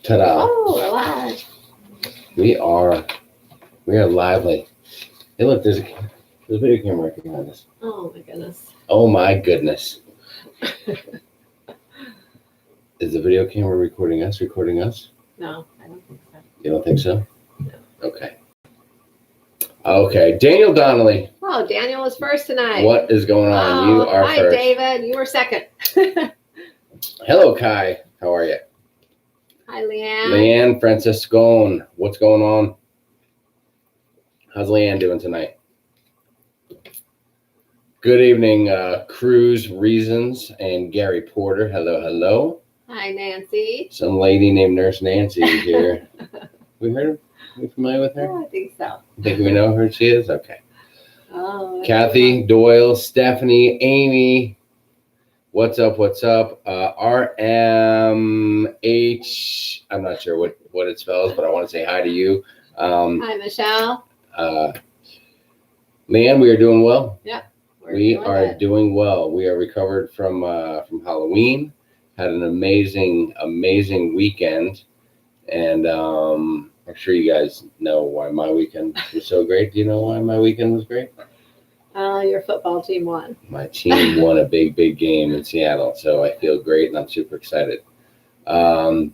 Ta-da. Oh, we're live. We are live. Like, hey, look, there's a video camera right behind us. Oh my goodness. Oh my goodness. Is the video camera recording us? No, I don't think so. You don't think so? No. Okay. Okay, Daniel Donnelly. Oh, Daniel was first tonight. What is going on? You are hi, first. David. You were second. Hello, Kai. How are you? Hi, Leanne. Leanne Franciscone. What's going on? How's Leanne doing tonight? Good evening, Cruz Reasons and Gary Porter. Hello, hello. Hi, Nancy. Some lady named Nurse Nancy is here. We heard her? Are we familiar with her? Oh, I think so. Think we know who she is? Okay. Oh, Kathy, Doyle, Stephanie, Amy. What's up? RMH. I'm not sure what it spells, but I want to say hi to you. hi, Michelle. Leanne, we are doing well. Yeah. We are doing well. We are recovered from Halloween. Had an amazing weekend, and I'm sure you guys know why my weekend was so great. Do you know why my weekend was great? Your football team won. My team won a big game in Seattle, so I feel great and I'm super excited. Oh,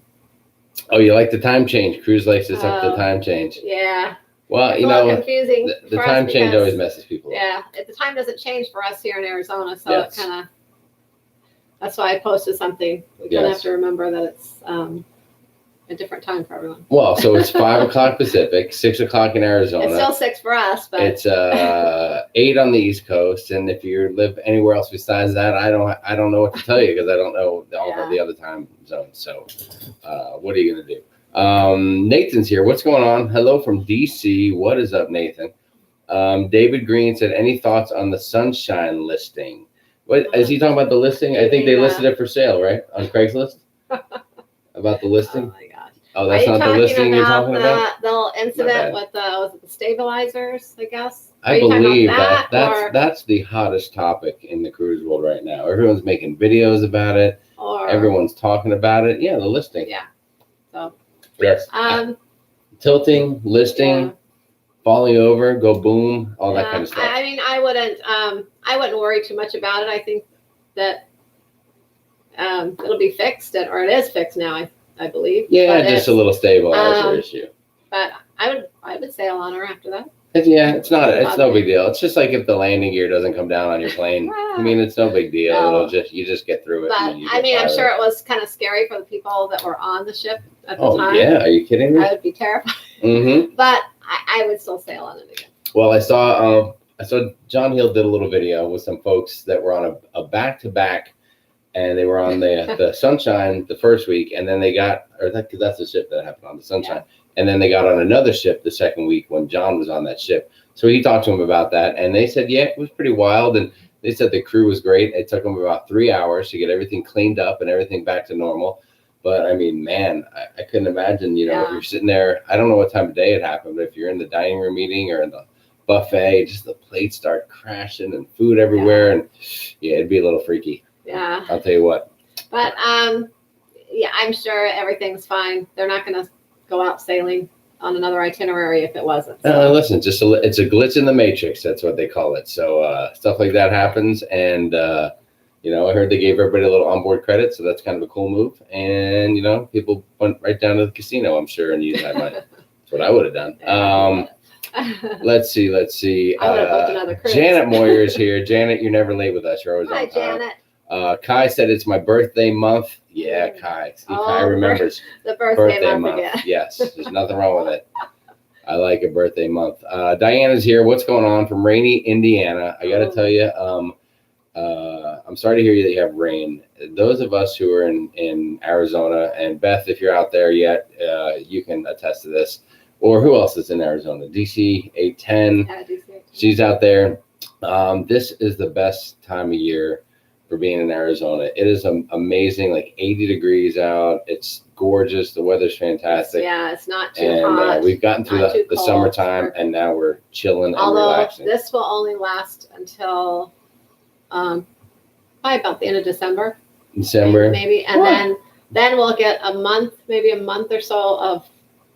you like the time change? Cruz likes us up the time change. Yeah. Well, it's a little confusing. The time change always messes people up. Yeah, the time doesn't change for us here in Arizona, so Yes. it kind of. That's why I posted something. We kind of have to remember that it's a different time for everyone. Well, so it's 5 o'clock Pacific, 6 o'clock in Arizona. It's still 6 for us, but it's 8 on the East Coast, and if you live anywhere else besides that, I don't know what to tell you because I don't know all of the other time zones. So, what are you gonna do? Nathan's here. What's going on? Hello from DC. What is up, Nathan? David Green said, any thoughts on the Sunshine listing? What is he talking about? The listing? I think they listed it for sale, right, on Craigslist. About the listing? Oh my gosh! Oh, that's not the listing you're talking about. The little incident with was it the stabilizers? I guess. I believe that's the hottest topic in the cruise world right now. Everyone's making videos about it. Everyone's talking about it. Yeah, the listing. Yeah. So. Yes. Tilting, listing, falling over, go boom, all that kind of stuff. I mean, I wouldn't worry too much about it. I think that it'll be fixed, or it is fixed now. I believe. Yeah, just a little stabilizer issue. But I would sail on her after that. It's no big deal. It's just like if the landing gear doesn't come down on your plane. I mean, it's no big deal. No. You just get through it. But I mean, I'm sure it was kind of scary for the people that were on the ship at the time. Oh yeah, are you kidding me? I would be terrified. Mm-hmm. But I would still sail on it again. Well, I saw John Hill did a little video with some folks that were on a back-to-back, and they were on the Sunshine the first week, and then they got, because that's the ship that happened on the Sunshine, and then they got on another ship the second week when John was on that ship. So he talked to him about that, and they said, yeah, it was pretty wild, and they said the crew was great. It took them about 3 hours to get everything cleaned up and everything back to normal. But I mean, man, I couldn't imagine, if you're sitting there, I don't know what time of day it happened, but if you're in the dining room meeting or in the buffet, just the plates start crashing and food everywhere, and it'd be a little freaky. Yeah. I'll tell you what. But I'm sure everything's fine. They're not going to go out sailing on another itinerary if it wasn't. So. Listen, it's a glitch in the matrix. That's what they call it. So stuff like that happens, and I heard they gave everybody a little onboard credit, so that's kind of a cool move. And people went right down to the casino, I'm sure, and used that money. That's what I would have done. Let's see. I would have booked another cruise. Janet Moyer is here. Janet, you're never late with us. You're always on time. Hi, Janet. Kai said it's my birthday month. Yeah, Kai. See, Kai remembers the birthday month. Yes, there's nothing wrong with it. I like a birthday month. Diana's here. What's going on from rainy Indiana? I got to tell you, I'm sorry to hear that you have rain. Those of us who are in Arizona, and Beth, if you're out there yet, you can attest to this. Or who else is in Arizona? DC 810. Yeah, DC 810. She's out there. This is the best time of year for being in Arizona. It is amazing, like 80 degrees out. It's gorgeous. The weather's fantastic. It's not too hot. We've gotten through the summertime, and now we're chilling and relaxing. This will only last until probably about the end of December. Maybe. And then Then we'll get maybe a month or so of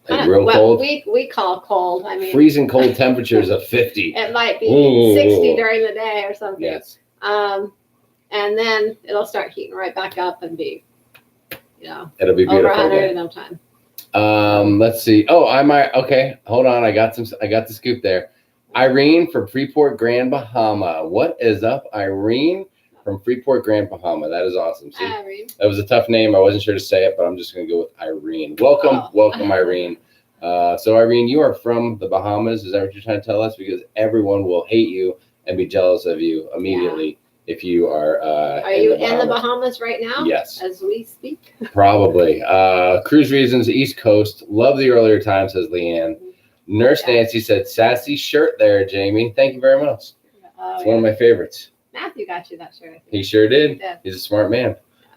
Like real cold. We call cold. I mean, freezing cold temperatures of 50. it might be Ooh. 60 during the day or something. Yes. And then it'll start heating right back up and be, It'll be beautiful over 100 again. in no time. Let's see. Oh, okay. Hold on. I got the scoop there. Irene from Freeport, Grand Bahama. What is up, Irene from Freeport, Grand Bahama? That is awesome. See, Irene. that was a tough name. I wasn't sure to say it, but I'm just going to go with Irene. Welcome, Irene. So Irene, you are from the Bahamas. Is that what you're trying to tell us? Because everyone will hate you and be jealous of you immediately if you are. Are you in the Bahamas right now? Yes. As we speak. Probably. Cruise Reasons, East Coast. Love the earlier time, says Leanne. Nurse Nancy said, sassy shirt there, Jamie. Thank you very much. It's one of my favorites. Matthew got you that shirt, I think. He sure did. Yeah. He's a smart man.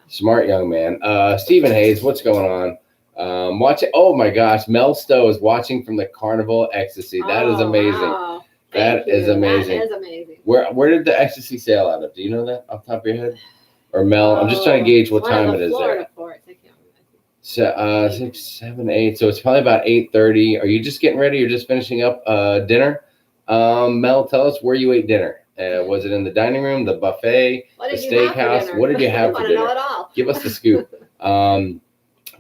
Smart young man. Stephen Hayes, what's going on? Watching. Oh my gosh, Mel Stowe is watching from the Carnival Ecstasy. That is amazing. Wow. That is amazing. That is amazing. Where did the Ecstasy sail out of? Do you know that off the top of your head? Or Mel? I'm just trying to gauge what time it is there. Ports. I can't remember. So 6, 7, 8. So it's probably about 8:30. Are you just getting ready? You're just finishing up dinner? Mel, tell us where you ate dinner. Was it in the dining room, the buffet, the steakhouse? What did you have for dinner? I want to know it all. Give us the scoop.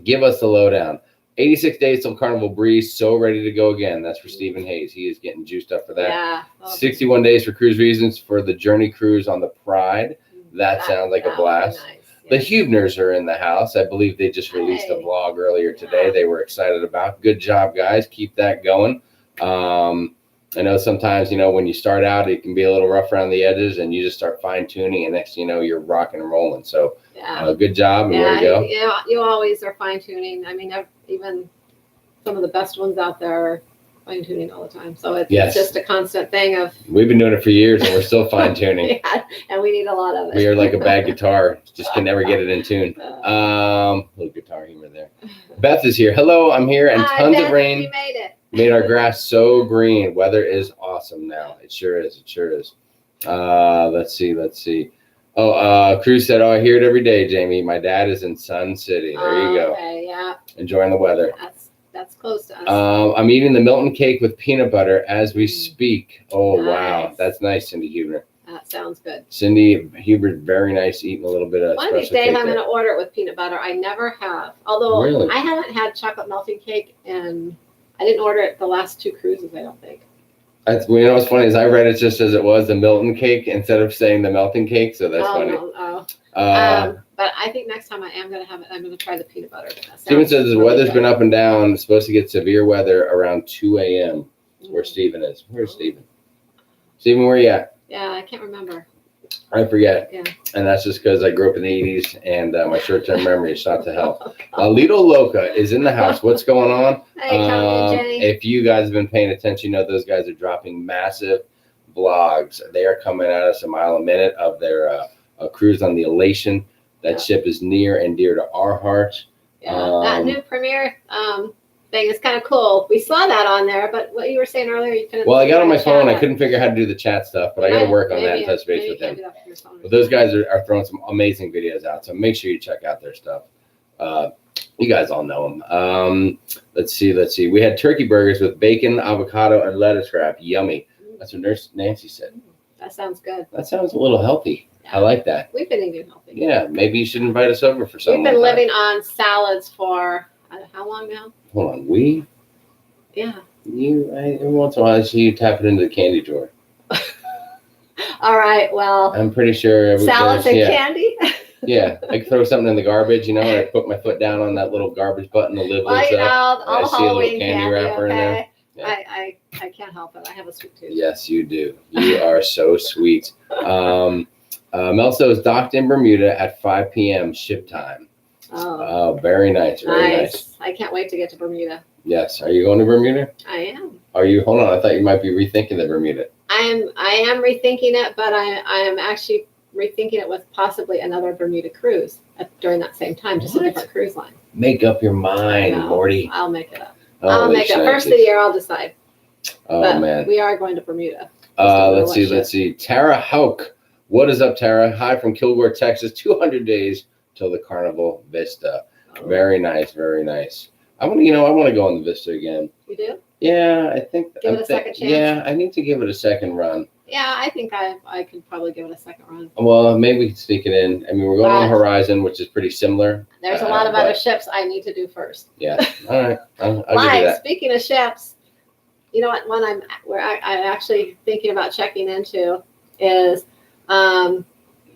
Give us the lowdown. 86 days till Carnival Breeze. So ready to go again. That's for Stephen Hayes. He is getting juiced up for that. Yeah. 61 days for Cruise Reasons for the Journey Cruise on the Pride. That sounds like a blast. Nice. The Huebners are in the house. I believe they just released a vlog earlier today. They were excited about. Good job, guys. Keep that going. I know sometimes, when you start out, it can be a little rough around the edges, and you just start fine tuning, and next thing you know, you're rocking and rolling. So, good job. And where to go? Yeah, you always are fine tuning. I mean, even some of the best ones out there are fine tuning all the time. So it's just a constant thing of. We've been doing it for years, and we're still fine tuning. And we need a lot of it. We are like a bad guitar, just can never get it in tune. Little guitar humor there. Beth is here. Hello, I'm here, and tons of rain. We made it. Made our grass so green. Weather is awesome now. It sure is. Let's see. Oh, Cruz said, I hear it every day, Jamie. My dad is in Sun City. There you go. Okay, yeah. Enjoying the weather. That's close to us. I'm eating the Milton cake with peanut butter as we speak. Oh, nice. Wow. That's nice, Cindy Huebner. That sounds good. Cindy Huebner, very nice, eating a little bit of one of these days I'm going to order it with peanut butter. I never have. Although I haven't had chocolate melting cake, and I didn't order it the last 2 cruises, I don't think. What's funny is I read it just as it was, the Milton cake, instead of saying the melting cake. So that's funny. But I think next time I am going to have it, I'm going to try the peanut butter. Steven says the weather's been up and down. It's supposed to get severe weather around 2 a.m. Where Steven is. Where's Steven? Steven, where you at? Yeah, I can't remember. I forget. Yeah. And that's just because I grew up in the 80s and my short-term memory is not to help. Lito Loca is in the house. What's going on? Hey, Tony and Jenny. If you guys have been paying attention, those guys are dropping massive vlogs. They are coming at us a mile a minute of their cruise on the Elation. That ship is near and dear to our hearts. Yeah, that new premiere thing is kind of cool. We saw that on there, but what you were saying earlier, you couldn't. Well, I got on my phone. I couldn't figure out how to do the chat stuff, but I got to work on that and touch base with them. But those guys are throwing some amazing videos out, so make sure you check out their stuff. You guys all know them. Let's see. We had turkey burgers with bacon, avocado, and lettuce wrap. Yummy. That's what Nurse Nancy said. That sounds good. That sounds a little healthy. Yeah. I like that. We've been eating healthy. Yeah, maybe you should invite us over for something. We've been living on salads for how long now? Hold on, we? Yeah. Every once in a while, I see you tap it into the candy drawer. All right, well. I'm pretty sure. Salads and candy? Yeah, I could throw something in the garbage, and I put my foot down on that little garbage button, the lid lifts up. I see a little candy wrapper in there. Yeah. I can't help it. I have a sweet tooth. Yes, you do. You are so sweet. Melso is docked in Bermuda at 5 p.m. ship time. Oh, very nice. Very nice. I can't wait to get to Bermuda. Yes. Are you going to Bermuda? I am. Are you? Hold on. I thought you might be rethinking the Bermuda. I am rethinking it, but I am actually rethinking it with possibly another Bermuda cruise during that same time, just a different cruise line. Make up your mind, Morty. I'll make it up. I'll make it. First of the year, I'll decide. Oh, man. We are going to Bermuda. Let's see. Tara Hauk. What is up, Tara? Hi from Kilgore, Texas. 200 days till the Carnival Vista. Very nice, very nice. I want to, I want to go on the Vista again. You do? Yeah, I think. Give it a second chance? Yeah, I need to give it a second run. Yeah, I think I could probably give it a second run. Well, maybe we can sneak it in. I mean, we're going on Horizon, which is pretty similar. There's a lot of other ships I need to do first. Yeah. All right. I'll give you Like, that. speaking of ships, you know what? One I'm actually thinking about checking into is. Hold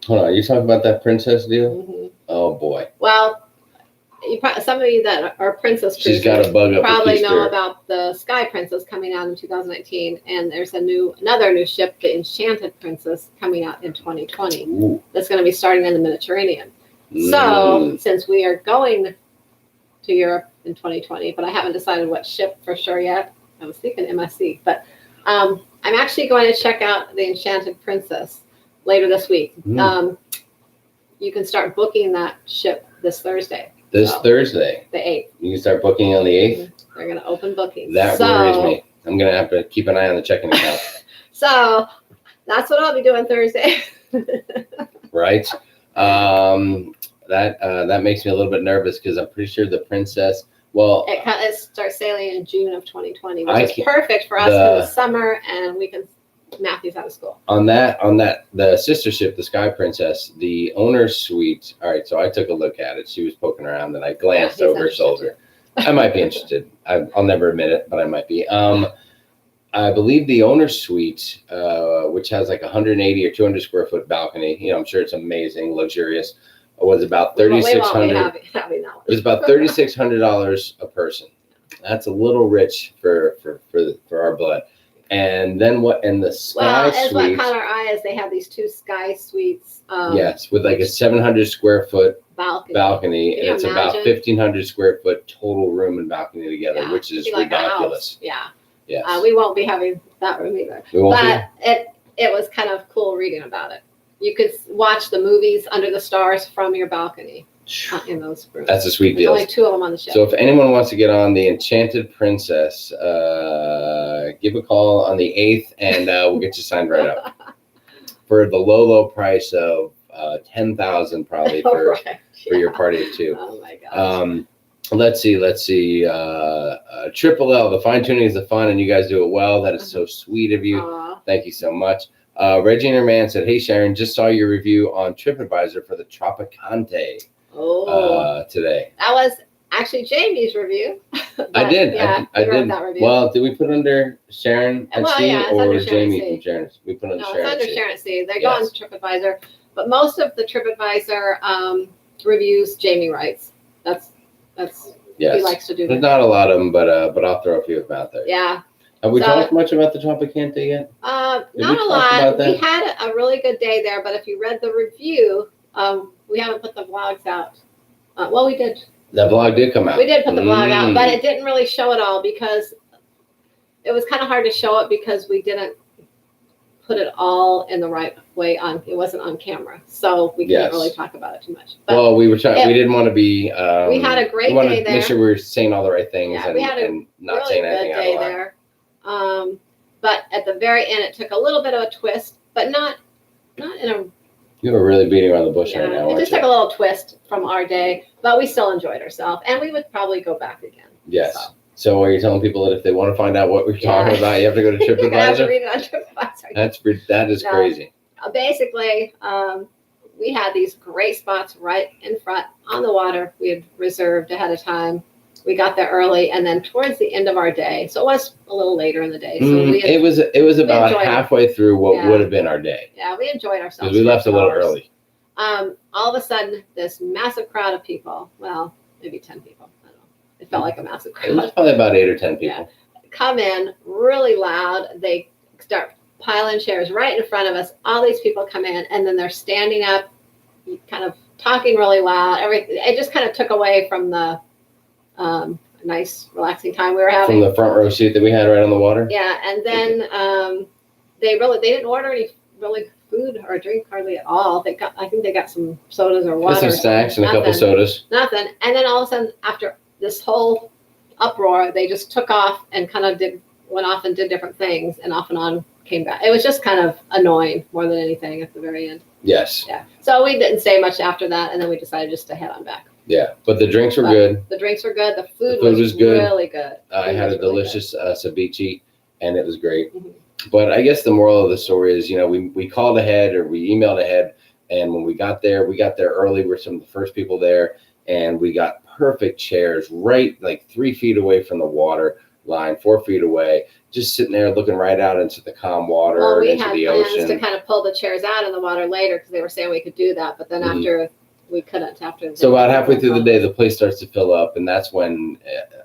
on. You talking about that Princess deal? Mm-hmm. Oh boy. Well, some of you that are Princess She's got a bug up. probably know about the Sky Princess coming out in 2019, and there's another new ship, the Enchanted Princess, coming out in 2020. Ooh. That's going to be starting in the Mediterranean. So, since we are going to Europe in 2020, but I haven't decided what ship for sure yet. I was thinking MSC, but I'm actually going to check out the Enchanted Princess later this week. You can start booking that ship this Thursday. Thursday. The 8th. You can start booking on the 8th? They're going to open bookings. That worries me. I'm going to have to keep an eye on the checking account. So that's what I'll be doing Thursday. Right. That makes me a little bit nervous because I'm pretty sure the Princess, well. It starts sailing in June of 2020, which is perfect for us because it's summer and we can Matthew's out of school. On that, the sister ship, the Sky Princess, the owner's suite. All right, so I took a look at it. She was poking around, and I glanced over her shoulder. I might be interested. I'll never admit it, but I might be. I believe the owner's suite, which has like 180 or 200 square foot balcony. I'm sure it's amazing, luxurious. Was about $3,600. It was about $3,600 a person. That's a little rich for our blood. And then what? And the Sky Suite. Well, as what caught our eye is they have these 2 Sky Suites. Yes, with like a 700 square foot balcony, and it's about 1,500 square foot total room and balcony together, which is ridiculous. Yeah. Yes. We won't be having that room either. But it was kind of cool reading about it. You could watch the movies under the stars from your balcony in those rooms. That's a sweet deal. There's only 2 of them on the ship. So if anyone wants to get on the Enchanted Princess, give a call on the 8th, and we'll get you signed right up for the low price of $10,000 probably for your party of 2. Oh my gosh. Let's see. Triple L, the fine tuning is the fun, and you guys do it well. That is so sweet of you. Aww. Thank you so much. Reggie and her man said, "Hey Sharon, just saw your review on TripAdvisor for the Tropicante today." That was actually Jamie's review. I did. Yeah, I did. That review. Well, did we put it under Sharon at C or Jamie from Sharon? We put it under Sharon. No, it's under Sharon C. They go on TripAdvisor, but most of the TripAdvisor reviews Jamie writes. That's he likes to do. There's not a lot of them, but I'll throw a few of them out there. Yeah. Have we talked much about the Tropicante yet? Not a lot. We had a really good day there, but if you read the review, we haven't put the vlogs out. Well, we did. The vlog did come out. We did put the vlog out, but it didn't really show it all because it was kind of hard to show it because we didn't put it all in the right way on. It wasn't on camera, so we can't really talk about it too much. But well, we were trying. We didn't want to be. We had a great day there. Make sure we were saying all the right things. Yeah, we had a not really saying good anything day out of there. But at the very end, it took a little bit of a twist, but not in a. You were really beating around the bush right now. It just took a little twist from our day, but we still enjoyed ourselves, and we would probably go back again. Yes. So are you telling people that if they want to find out what we're talking about, you have to go to TripAdvisor? You have to read it on TripAdvisor. That is crazy. Basically, we had these great spots right in front on the water. We had reserved ahead of time. We got there early, and then towards the end of our day, so it was a little later in the day. So it was about halfway through what would have been our day. Yeah, we enjoyed ourselves. Because we left a little early. All of a sudden, this massive crowd of people, well, maybe 10 people, I don't know. It felt like a massive crowd. It was probably about 8 or 10 people. Come in really loud. They start piling chairs right in front of us. All these people come in, and then they're standing up, kind of talking really loud. It just kind of took away from the nice, relaxing time we were having. From the front row seat that we had right on the water? Yeah, and then they didn't order any really food or drink hardly at all. I think they got some sodas or water. Some snacks and a couple sodas. Nothing. And then all of a sudden, after this whole uproar, they just took off and kind of went off and did different things, and off and on came back. It was just kind of annoying more than anything at the very end. Yes. Yeah. So we didn't say much after that, and then we decided just to head on back. Yeah, but the drinks were But good. The drinks were good. The food was good. Really good. I had a Really delicious ceviche, and it was great. Mhm. But I guess the moral of the story is, we called ahead, or we emailed ahead, and when we got there early. We're some of the first people there, and we got perfect chairs right like 3 feet away from the water line, 4 feet away, just sitting there looking right out into the calm water, Well, we into had the plans ocean. to kind of pull the chairs out in the water later because they were saying we could do that, but then after we couldn't. So about halfway through the day, the place starts to fill up, and that's when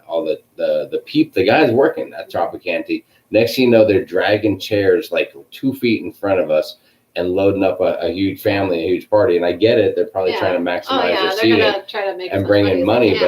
all the guys working at Tropicante, next thing you know, they're dragging chairs like 2 feet in front of us and loading up a huge family, a huge party. And I get it; they're probably trying to maximize their seating they're gonna try to make and bring in money,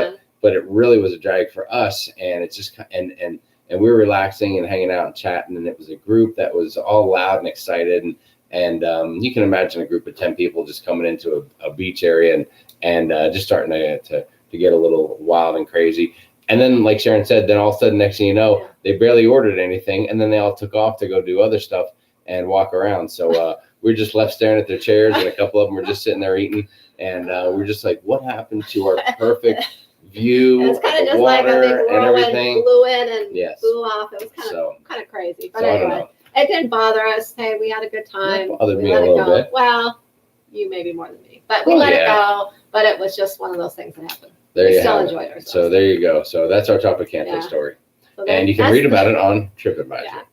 but it really was a drag for us. And it's just and we were relaxing and hanging out and chatting, and it was a group that was all loud and excited, and you can imagine a group of 10 people just coming into a beach area and just starting to get a little wild and crazy. And then, like Sharon said, then all of a sudden, next thing you know, they barely ordered anything, and then they all took off to go do other stuff and walk around. So we were just left staring at their chairs, and a couple of them were just sitting there eating, and we're just like, what happened to our perfect view of the water and everything? Blew in and blew off. It was kind of crazy. But so anyway, I don't know. It didn't bother us. Hey, we had a good time. It bothered me a little bit. Well, you maybe more than me, but we let it go. But it was just one of those things that happened. We still enjoyed ourselves. So there you go. So that's our Tropicante story. So and you can read about it on TripAdvisor.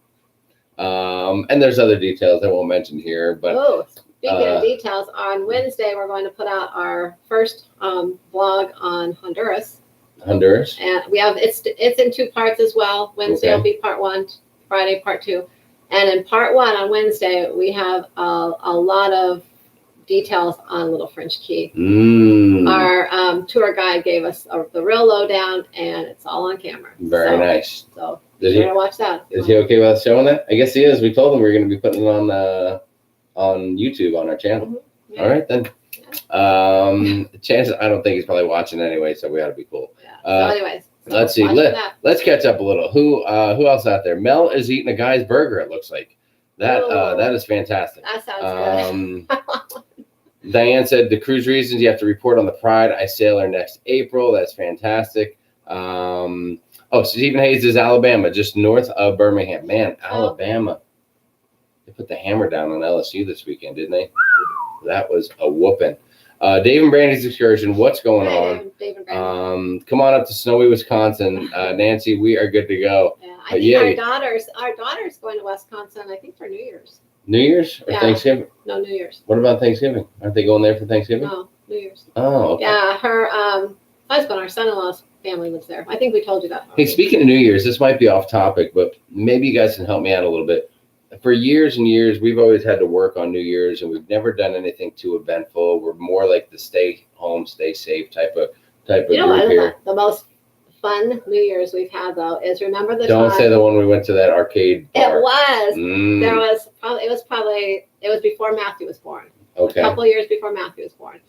And there's other details I won't mention here. But speaking of details, on Wednesday we're going to put out our first vlog on Honduras. And we have it's in 2 parts as well. Wednesday will be part 1, Friday part 2. And in part 1 on Wednesday we have a lot of details on Little French Key. Our tour guide gave us the real lowdown, and it's all on camera. Very nice. So be sure to watch that. Is he okay with us showing that? I guess he is. We told him we were going to be putting it on YouTube on our channel. All right then. Chances I don't think he's probably watching anyway, so we ought to be cool. So anyways, let's see. Let's catch up a little. Who else out there? Mel is eating a guy's burger. It looks like that is fantastic. That sounds good. Diane said the cruise reasons you have to report on the Pride. I sail her next April. That's fantastic. Stephen Hayes is Alabama, just north of Birmingham. Man, Alabama. They put the hammer down on LSU this weekend, didn't they? That was a whooping. Dave and Brandy's excursion. What's going on? Dave and Brandy. Come on up to snowy Wisconsin. Nancy, we are good to go. I think our daughter's going to Wisconsin, I think, for New Year's. New Year's or Thanksgiving? No, New Year's. What about Thanksgiving? Aren't they going there for Thanksgiving? No, New Year's. Oh, okay. Yeah, her husband, our son-in-law's family lives there. I think we told you that. Hey, speaking of New Year's, this might be off topic, but maybe you guys can help me out a little bit. For years and years, we've always had to work on New Year's, and we've never done anything too eventful. We're more like the stay home, stay safe type of group here. The most fun New Year's we've had though is remember the Don't say the one we went to that arcade bar. It was. There was probably it was before Matthew was born. Okay. A couple of years before Matthew was born.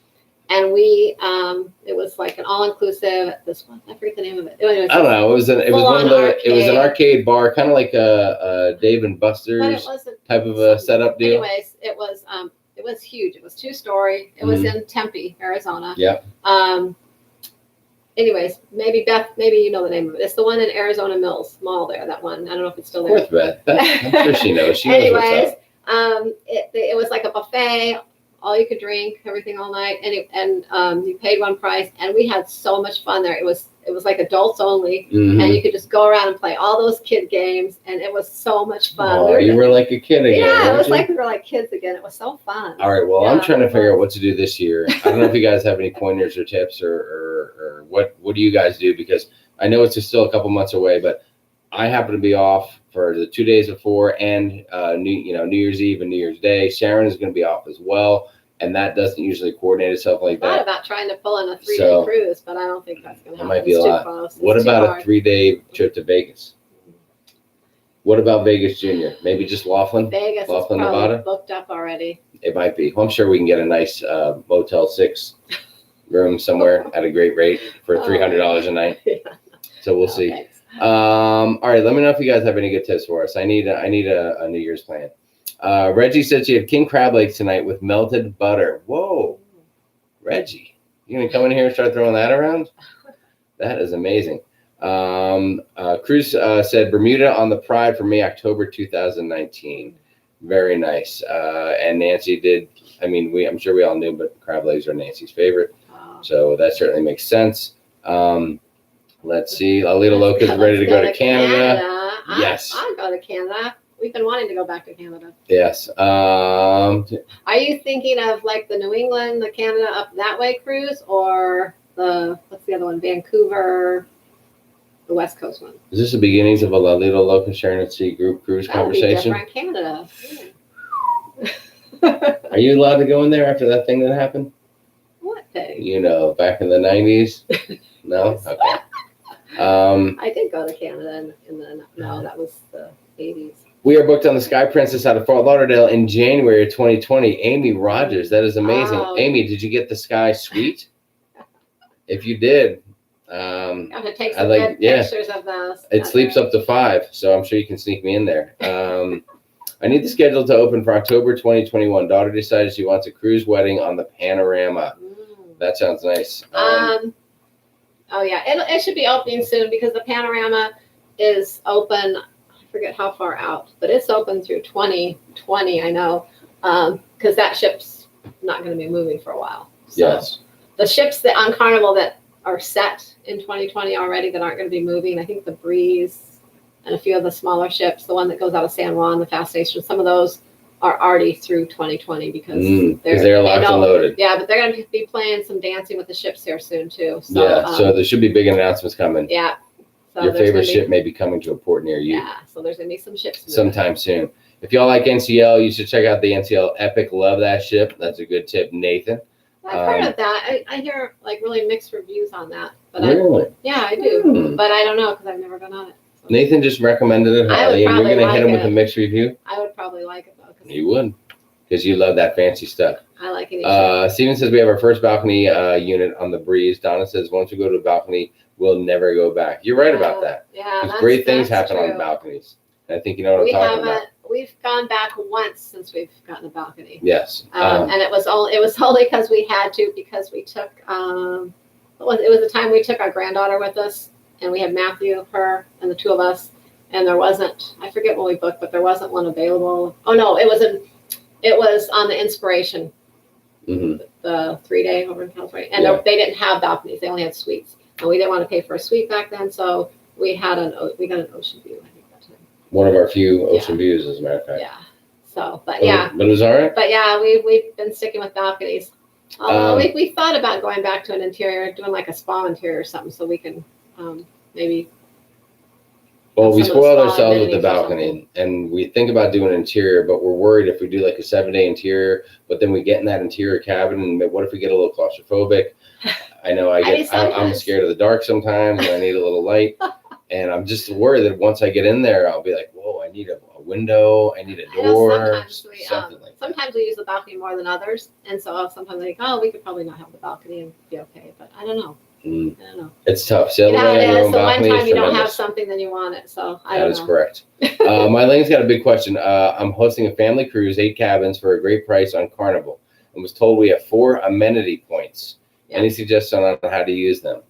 And we it was like an all-inclusive I forget the name of it. I don't know. It was an arcade bar, kind of like a Dave and Buster's type of a setup deal. Anyways, it was huge. It was 2-story. It was in Tempe, Arizona. Yeah. Anyways, maybe Beth, you know the name of it. It's the one in Arizona Mills Mall there, that one. I don't know if it's still there. Of course, Beth. I'm sure she knows. She knows what's up. It was like a buffet, all you could drink, everything all night, and you paid one price, and we had so much fun there. It was like adults only, and you could just go around and play all those kid games, and it was so much fun. Oh, you were like a kid again. Yeah, it was like we were like kids again. It was so fun. All right, well, I'm trying to figure out what to do this year. I don't know if you guys have any pointers or tips or what do you guys do, because I know it's still a couple months away, but I happen to be off for the 2 days before and New Year's Eve and New Year's Day. Sharon is going to be off as well, and that doesn't usually coordinate itself like that. I thought about trying to pull in a 3-day cruise, but I don't think that's going to happen. It might be a lot. Close. What about a 3-day trip to Vegas? What about Vegas Junior? Maybe just Laughlin? Vegas Laughlin, is probably Nevada? booked up already. It might be. Well, I'm sure we can get a nice Motel 6 room somewhere at a great rate for $300 a night. Yeah. So we'll see. Thanks. All right, let me know if you guys have any good tips for us. I need a New Year's plan. Reggie said she had king crab legs tonight with melted butter. Whoa, Reggie, You gonna come in here and start throwing that around? That is amazing. Cruz said Bermuda on the Pride for me, October 2019. Very nice. And Nancy did. I mean, I'm sure we all knew, but crab legs are Nancy's favorite, so that certainly makes sense. Let's see. Alita Loca's ready to go to Canada. Yes. I'll go to Canada. We've been wanting to go back to Canada. Yes. Are you thinking of like the New England, the Canada up that way cruise, or what's the other one? Vancouver, the West Coast one. Is this the beginnings of a Alita Loca Sharon at Sea group cruise conversation? That'd be different, Canada. Are you allowed to go in there after that thing that happened? What thing? You know, back in the 90s? No? Okay. I did go to Canada no, that was the 80s. We are booked on the Sky Princess out of Fort Lauderdale in January of 2020. Amy Rogers, that is amazing. Amy, did you get the Sky Suite? If you did, I'm gonna take some good pictures of those. It sleeps up to 5, so I'm sure you can sneak me in there. I need the schedule to open for October 2021. Daughter decided she wants a cruise wedding on the Panorama. That sounds nice. Oh yeah, it should be opening soon because the Panorama is open. I forget how far out, but it's open through 2020. I know, because that ship's not going to be moving for a while. So yes. The ships that on Carnival that are set in 2020 already that aren't going to be moving. I think the Breeze and a few of the smaller ships, the one that goes out of San Juan, the Fast Station, some of those are already through 2020 because they're locked and loaded. Yeah, but they're going to be playing some Dancing with the Ships here soon too. So, yeah, so there should be big announcements coming. Yeah. So your favorite ship may be coming to a port near you. Yeah, so there's going to be some ships moving sometime soon. If y'all like NCL, you should check out the NCL Epic. Love that ship. That's a good tip, Nathan. I've heard of that. I hear like really mixed reviews on that. But really? I do. But I don't know because I've never been on it. So. Nathan just recommended it highly, and you're going to hit him with a mixed review? I would probably like it, though. You would, because you love that fancy stuff. I like it. Steven says we have our first balcony unit on the Breeze. Donna says once we go to a balcony, we'll never go back. You're right about that. Yeah, great things happen on balconies. And I think you know what I'm talking about. We've gone back once since we've gotten a balcony. Yes. And it was only because we had to, because we took it was the time we took our granddaughter with us, and we had Matthew, her, and the two of us, and there wasn't, I forget when we booked, but there wasn't one available. Oh no, it was on the Inspiration, the 3-day over in California, and they didn't have balconies; they only had suites, and we didn't want to pay for a suite back then, so we got an ocean view. I think that time. One of our few ocean views, as a matter of fact. Yeah. So, but it was all right. But yeah, we've been sticking with balconies. We thought about going back to an interior, doing like a spa interior or something, so we can maybe. Well, we spoiled ourselves with the balcony, and we think about doing interior, but we're worried if we do like a 7-day interior, but then we get in that interior cabin, and what if we get a little claustrophobic? I know I'm scared of the dark sometimes, and I need a little light, and I'm just worried that once I get in there, I'll be like, whoa, I need a window, I need a door, something like that. Sometimes we use the balcony more than others, and so sometimes I think, we could probably not have the balcony and be okay, but I don't know. I don't know. It's tough. So one time you don't have something, then you want it. So I don't know. That is correct. Mylene's got a big question. I'm hosting a family cruise, 8 cabins for a great price on Carnival, and was told we have 4 amenity points. Yeah. Any suggestion on how to use them?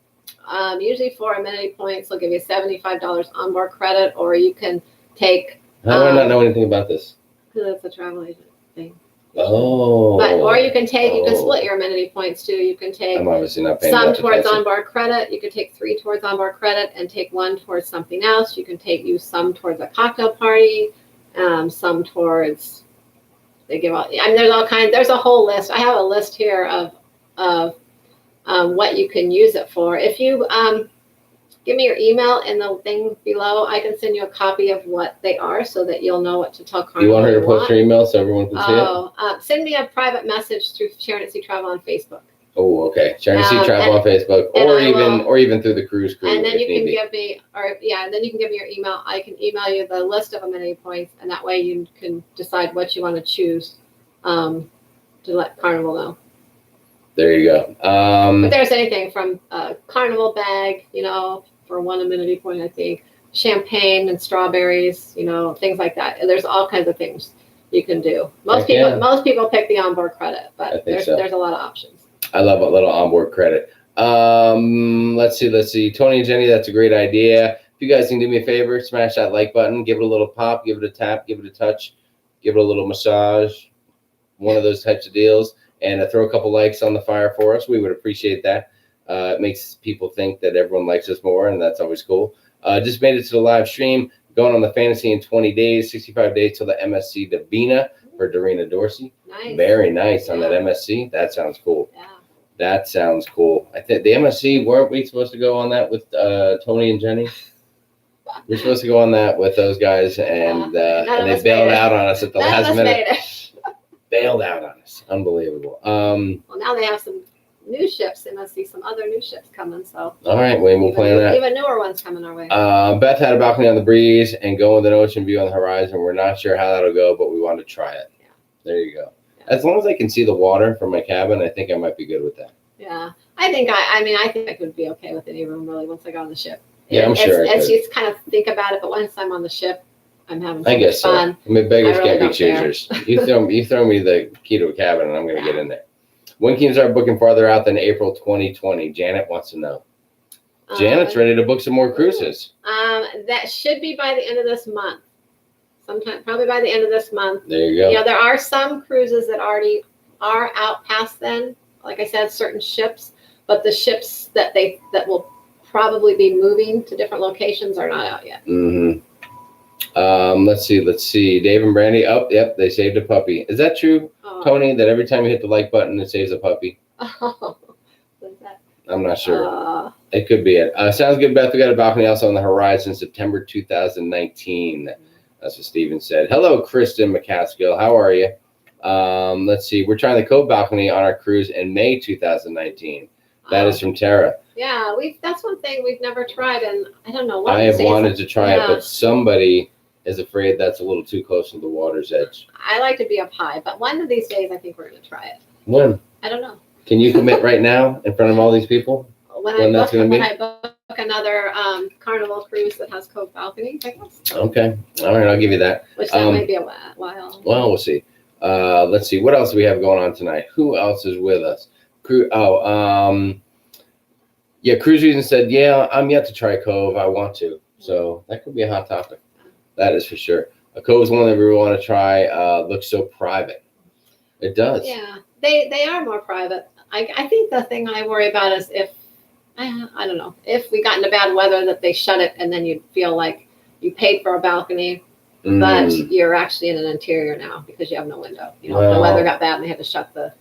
Usually 4 amenity points will give you $75 onboard credit, or you can take. How do I not know anything about this? Because it's a travel agent thing. Oh. Or you can split your amenity points too. You can take I'm obviously not paying some towards onboard credit. You could take 3 towards onboard credit and take 1 towards something else. You can use some towards a cocktail party, some towards they give out. I mean, there's all kinds. There's a whole list. I have a list here of what you can use it for. If you give me your email in the thing below, I can send you a copy of what they are so that you'll know what to tell Carnival. You want her to post her email so everyone can see it? Send me a private message through Sharon at Sea Travel on Facebook. Oh, okay. Sharon at Sea Travel on Facebook, or even through the cruise crew. And then you can give me your email. I can email you the list of amenity points, and that way you can decide what you want to choose to let Carnival know. There you go. But there's anything from a Carnival bag, for 1 amenity point, I think, champagne and strawberries, things like that. And there's all kinds of things you can do. Most people pick the onboard credit, but there's a lot of options. I love a little onboard credit. Let's see. Tony and Jenny, that's a great idea. If you guys can do me a favor, smash that like button, give it a little pop, give it a tap, give it a touch, give it a little massage, one of those types of deals, and throw a couple likes on the fire for us. We would appreciate that. It makes people think that everyone likes us more, and that's always cool. Just made it to the live stream, going on the fantasy in 20 days, 65 days till the MSC Davina for Dorina Dorsey. Nice. Very nice on that MSC. That sounds cool. Yeah. That sounds cool. I think the MSC, weren't we supposed to go on that with Tony and Jenny? We're supposed to go on that with those guys, and they bailed out on us at the last minute. Bailed out on us. Unbelievable. Well, now they have some new ships. They must see some other new ships coming. So. All right, Wayne, we'll plan that. Even newer ones coming our way. Beth had a balcony on the breeze and going with an ocean view on the horizon. We're not sure how that'll go, but we want to try it. Yeah. There you go. Yeah. As long as I can see the water from my cabin, I think I might be good with that. Yeah, I think I could be okay with any room really once I got on the ship. Yeah, I'm sure. As you kind of think about it, but once I'm on the ship, I'm having so much fun. I mean, beggars can't be choosers. You throw me the key to a cabin, and I'm going to get in there. When can you start booking farther out than April 2020? Janet wants to know. Janet's ready to book some more cruises. That should be by the end of this month. Sometime, probably by the end of this month. There you go. You know, there are some cruises that already are out past then. Like I said, certain ships, but the ships that will probably be moving to different locations are not out yet. Mm-hmm. Let's see. Dave and Brandy. Oh, yep, they saved a puppy. Is that true, Tony? That every time you hit the like button, it saves a puppy? Oh, what is that? I'm not sure. It could be it. Sounds good, Beth. We got a balcony also on the horizon, September 2019. That's what Steven said. Hello, Kristen McCaskill. How are you? Let's see. We're trying the Cove balcony on our cruise in May 2019. That is from Tara. Yeah, that's one thing we've never tried, and I don't know what. I have wanted to try it, but somebody is afraid that's a little too close to the water's edge. I like to be up high, but one of these days I think we're going to try it. When? I don't know. Can you commit right now in front of all these people? When I book another Carnival cruise that has Cove balconies, I guess. Okay. All right, I'll give you that. Which that may be a while. Well, we'll see. Let's see. What else do we have going on tonight? Who else is with us? Yeah, Cruise Reason said, yeah, I'm yet to try Cove. I want to. So that could be a hot topic. That is for sure. A Cove is one that we want to try. Looks so private. It does. Yeah, they are more private. I think the thing I worry about is if, I don't know, if we got into bad weather that they shut it and then you'd feel like you paid for a balcony, but you're actually in an interior now because you have no window. You know, if the weather got bad and they had to shut the.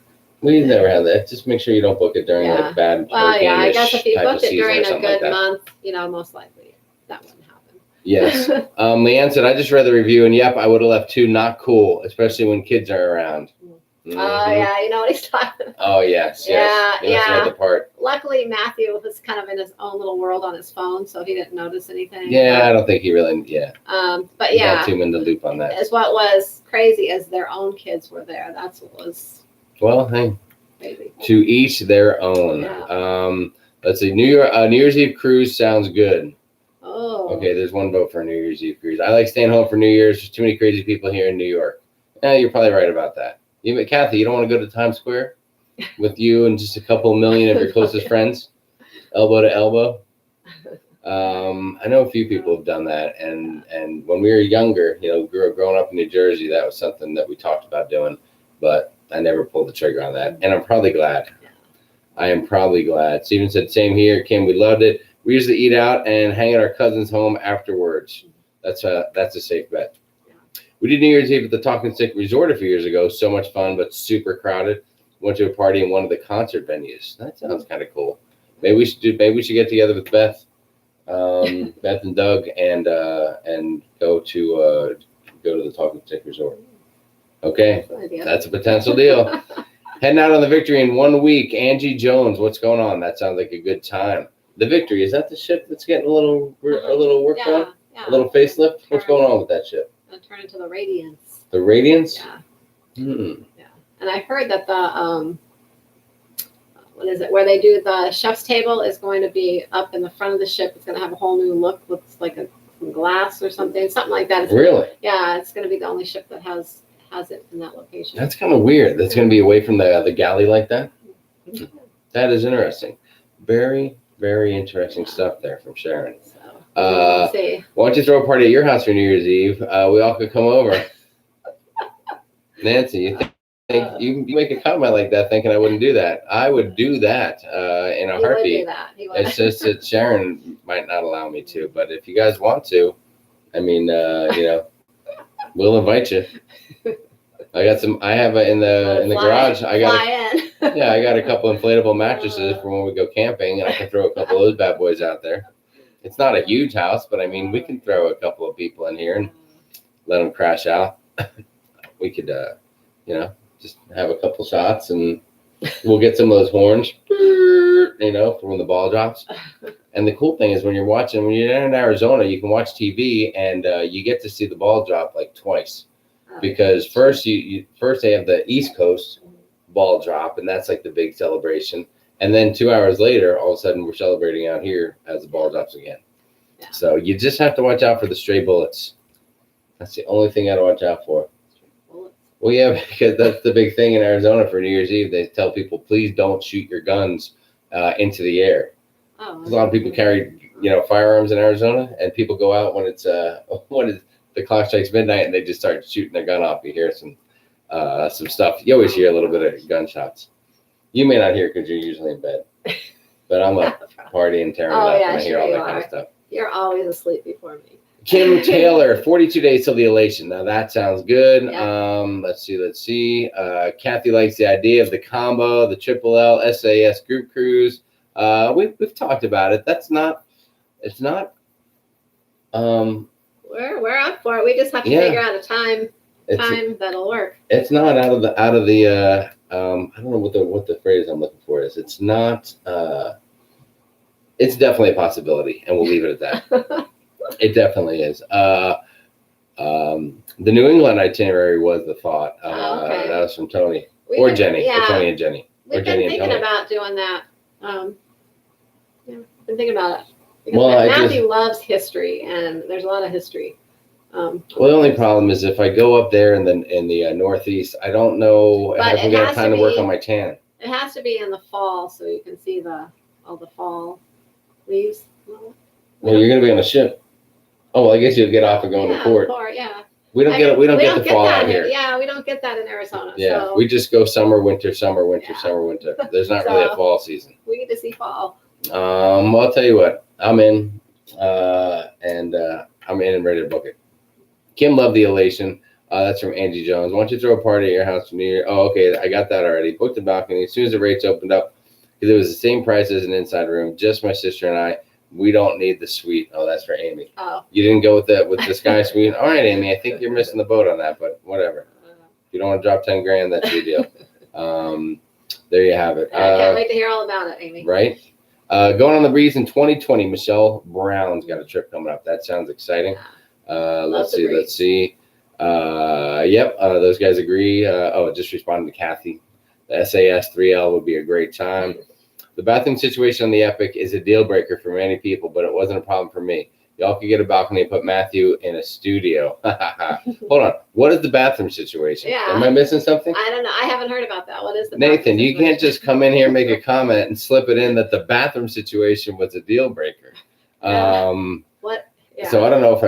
We've never had that. Just make sure you don't book it during like bad. Well, yeah, I guess if you booked it during a good month, you know, most likely that wouldn't happen. Yes. Leanne said, I just read the review, and yep, I would have left too. Not cool, especially when kids are around. Oh, yeah, you know what he's talking about. Oh, yes. Yeah. Read the part. Luckily, Matthew was kind of in his own little world on his phone, so he didn't notice anything. Yeah, I don't think he really, But yeah. Not too in the loop on that. Is what was crazy is their own kids were there. That's what was. Well, hey. Crazy. To each their own. Yeah. Let's see. New Year's Eve cruise sounds good. Oh. Okay, there's one vote for a New Year's Eve cruise. I like staying home for New Year's. There's too many crazy people here in New York. Yeah, you're probably right about that. Kathy, you don't want to go to Times Square with you and just a couple million of your closest friends, elbow to elbow? I know a few people have done that, and when we were younger, growing up in New Jersey, that was something that we talked about doing, but I never pulled the trigger on that, and I'm probably glad. I am probably glad. Steven said, same here, Kim, we loved it. We usually eat out and hang at our cousin's home afterwards. That's a safe bet. We did New Year's Eve at the Talking Stick Resort a few years ago. So much fun, but super crowded. Went to a party in one of the concert venues. That sounds kind of cool. Maybe we should get together with Beth, Beth and Doug, and go to the Talking Stick Resort. Okay, that's a potential deal. Heading out on the Victory in 1 week. Angie Jones, what's going on? That sounds like a good time. The Victory, is that the ship that's getting a little work done? Yeah. A little facelift? What's going on with that ship? Turn into the Radiance. The Radiance? Yeah. Yeah. And I heard that the what is it? Where they do the chef's table is going to be up in the front of the ship. It's going to have a whole new look with like some glass or something like that. Really? Yeah, it's going to be the only ship that has it in that location. That's kind of weird. That's going to be away from the galley like that. That is interesting. Very, very interesting stuff there from Sharon. So Uh, we'll see. Why don't you throw a party at your house for New Year's Eve? We all could come over. Nancy, you think you make a comment like that thinking I wouldn't do that? I would do that in a He would heartbeat. do that. He would. It's just that Sharon might not allow me to. But if you guys want to, I mean, we'll invite you. I got some. I have in the garage. I got a couple inflatable mattresses for when we go camping, and I can throw a couple of those bad boys out there. It's not a huge house, but I mean, we can throw a couple of people in here and let them crash out. We could, just have a couple shots, and we'll get some of those horns, for when the ball drops. And the cool thing is when you're in Arizona, you can watch TV, and you get to see the ball drop like twice. Because first they have the East Coast ball drop, and that's like the big celebration. And then 2 hours later, all of a sudden, we're celebrating out here as the ball drops again. Yeah. So you just have to watch out for the stray bullets. That's the only thing I gotta watch out for. Well, yeah, because that's the big thing in Arizona for New Year's Eve. They tell people, please don't shoot your guns into the air. A lot of people carry, firearms in Arizona, and people go out when the clock strikes midnight and they just start shooting their gun off. You hear some stuff. You always hear a little bit of gunshots. You may not hear it because you're usually in bed, but I'm up partying, tearing it up, and I hear all that kind of stuff. You're always asleep before me. Kim Taylor, 42 days till the elation. Now that sounds good. Yeah. Let's see. Kathy likes the idea of the combo, the triple L SAS group cruise. We've talked about it. It's not. We're up for it. We just have to figure out a time that'll work. It's not out of the I don't know what the phrase I'm looking for is. It's not. It's definitely a possibility, and we'll leave it at that. It definitely is. The New England itinerary was the thought. Okay. That was from Tony Jenny. Yeah. Or Tony and Jenny. We've been thinking about doing that. Been thinking about it. Because Matthew loves history, and there's a lot of history. Well, the only problem is if I go up there in the Northeast, I don't know if I'm going to have time to work on my tan. It has to be in the fall, so you can see all the fall leaves. Well, you're going to be on a ship. Oh, well, I guess you'll get off and go into port. Yeah. We don't get the fall out here. Yeah, we don't get that in Arizona. Yeah, so. We just go summer, winter, summer, winter, summer, winter. There's not really a fall season. We get to see fall. I'll tell you what, I'm in, and I'm in and ready to book it. Kim loved the elation. That's from Angie Jones. Why don't you throw a party at your house for New Year? Oh, okay, I got that already. Booked the balcony as soon as the rates opened up, because it was the same price as an inside room. Just my sister and I. We don't need the suite. Oh, that's for Amy. Oh. You didn't go with the sky suite. All right, Amy. I think you're missing the boat on that, but whatever. If you don't want to drop 10 grand, that's your deal. There you have it. I can't wait to hear all about it, Amy. Right. Going on the breeze in 2020. Michelle Brown's got a trip coming up. That sounds exciting. Let's see. Those guys agree. Just responded to Kathy. The SAS 3L would be a great time. The bathroom situation on the Epic is a deal breaker for many people, but it wasn't a problem for me. Y'all could get a balcony and put Matthew in a studio. Hold on. What is the bathroom situation? Yeah. Am I missing something? I don't know. I haven't heard about that. What is the Nathan, you can't just come in here and make a comment and slip it in that the bathroom situation was a deal breaker. What? Yeah. So I don't know if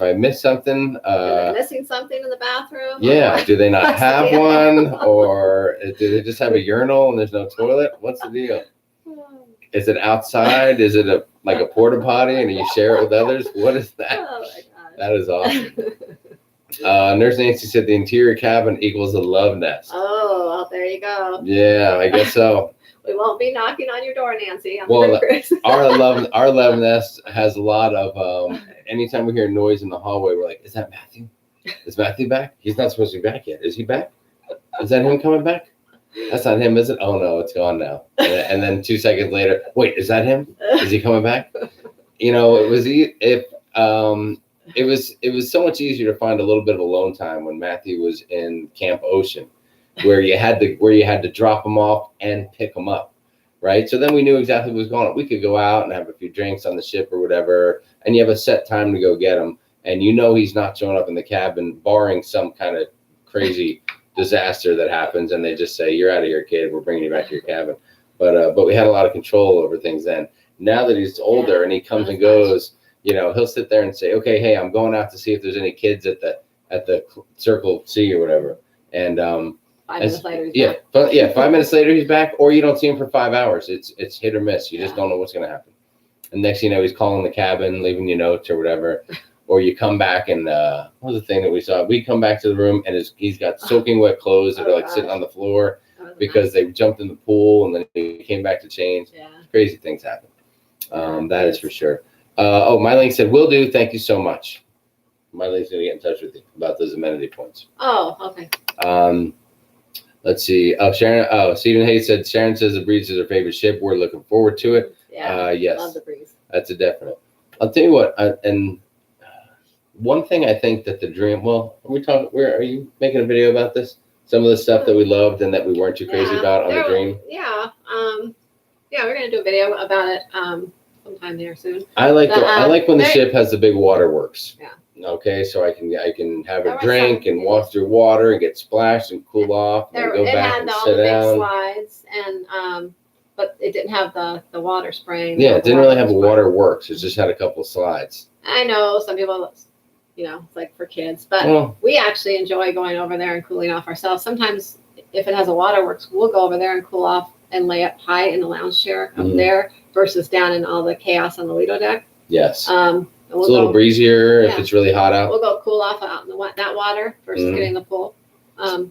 I missed something. Are they missing something in the bathroom? Yeah. Do they not have one, or do they just have a urinal and there's no toilet? What's the deal? Is it outside? Is it a porta potty and you share it with others? What is that? Oh my God. That is awesome. Nurse Nancy said the interior cabin equals a love nest. Oh, well, there you go. Yeah, I guess so. We won't be knocking on your door, Nancy. Our love nest has a lot of, anytime we hear noise in the hallway, we're like, is that Matthew? Is Matthew back? He's not supposed to be back yet. Is he back? Is that him coming back? That's not him, is it? Oh no, it's gone now. And then 2 seconds later, wait, is that him? Is he coming back? It was so much easier to find a little bit of alone time when Matthew was in Camp Ocean, where you had to drop him off and pick him up, right? So then we knew exactly what was going on. We could go out and have a few drinks on the ship or whatever, and you have a set time to go get him, and he's not showing up in the cabin, barring some kind of crazy disaster that happens, and they just say, you're out of here, kid, we're bringing you back to your cabin. But we had a lot of control over things then. Now that he's older and he comes and goes, he'll sit there and say, okay, hey, I'm going out to see if there's any kids at the Circle C or whatever. And 5 minutes later, he's back. But 5 minutes later he's back, or you don't see him for 5 hours. It's hit or miss. You just don't know what's going to happen. And next thing you know, he's calling the cabin, leaving you notes or whatever. Or you come back and what was the thing that we saw? We come back to the room and he's got soaking wet clothes that are like sitting on the floor because they jumped in the pool and then he came back to change. Yeah. Crazy things happen. That is for sure. Mylene said, will do. Thank you so much. Mylene's going to get in touch with you about those amenity points. Oh, okay. Let's see. Sharon. Stephen Hayes said, Sharon says the Breeze is her favorite ship. We're looking forward to it. Yeah. Yes. Love the Breeze. That's a definite. I'll tell you what, and one thing I think that the Dream, are you making a video about this? Some of the stuff that we loved and that we weren't too crazy about on the Dream? Yeah. We're going to do a video about it sometime there soon. I like when the ship has the big waterworks. Yeah. Okay, so I can have a drink and walk through water and get splashed and cool off and go back and sit down. It had all the big slides and but it didn't have the water spraying. Yeah, it didn't really have a waterworks. It just had a couple of slides. I know some people, it's like for kids, but we actually enjoy going over there and cooling off ourselves. Sometimes if it has a waterworks, we'll go over there and cool off and lay up high in the lounge chair up there versus down in all the chaos on the Lido deck. Yes. It's a little breezier if it's really hot out. We'll go cool off out in that water versus getting in the pool.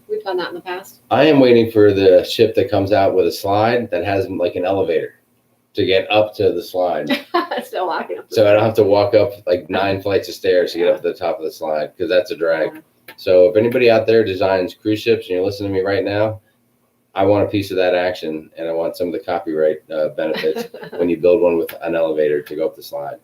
We've done that in the past. I am waiting for the ship that comes out with a slide that has like an elevator to get up to the slide. Still walking up. So I don't have to walk up like 9 flights of stairs to get up to the top of the slide because that's a drag. Yeah. So if anybody out there designs cruise ships and you're listening to me right now, I want a piece of that action and I want some of the copyright benefits when you build one with an elevator to go up the slide.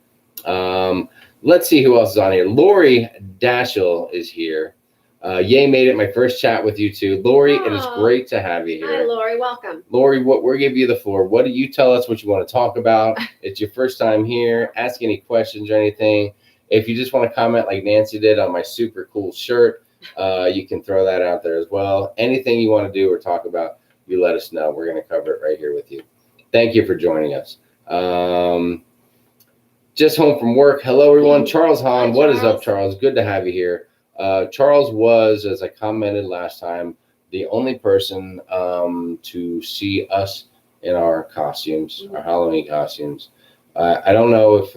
Let's see who else is on here. Lori Dashel is here. Yay made it. My first chat with you two. Lori, it is great to have you here. Hi, Lori. Welcome. Lori, we'll give you the floor. What do you tell us what you want to talk about? It's your first time here. Ask any questions or anything. If you just want to comment like Nancy did on my super cool shirt, you can throw that out there as well. Anything you want to do or talk about, you let us know. We're going to cover it right here with you. Thank you for joining us. Just home from work. Hello, everyone. Charles Hahn. What is up, Charles? Good to have you here. Charles was, as I commented last time, the only person to see us in our costumes, our Halloween costumes. I don't know if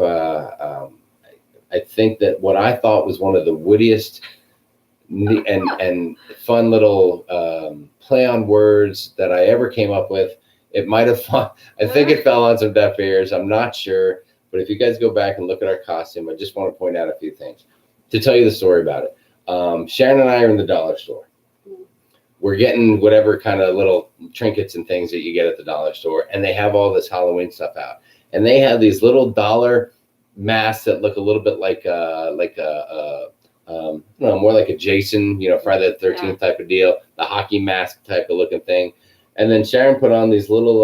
I think that what I thought was one of the wittiest and fun little play on words that I ever came up with. It might have I think it fell on some deaf ears. I'm not sure. But if you guys go back and look at our costume, I just want to point out a few things to tell you the story about it. Sharon and I are in the dollar store. We're getting whatever kind of little trinkets and things that you get at the dollar store, and they have all this Halloween stuff out. And they have these little dollar masks that look a little bit like more like a Jason, Friday the 13th type of deal, the hockey mask type of looking thing. And then Sharon put on these little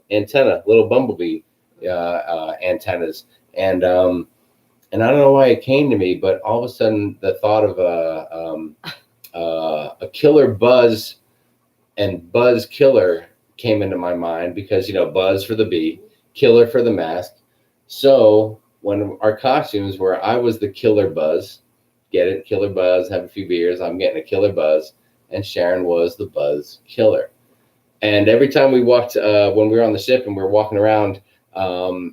little bumblebee antennas, and I don't know why it came to me, but all of a sudden the thought of a killer Buzz and Buzz Killer came into my mind because Buzz for the bee, Killer for the mask. So when our costumes were, I was the Killer Buzz, get it, Killer Buzz, have a few beers, I'm getting a Killer Buzz, and Sharon was the Buzz Killer. And every time we walked, when we were on the ship and we were walking around,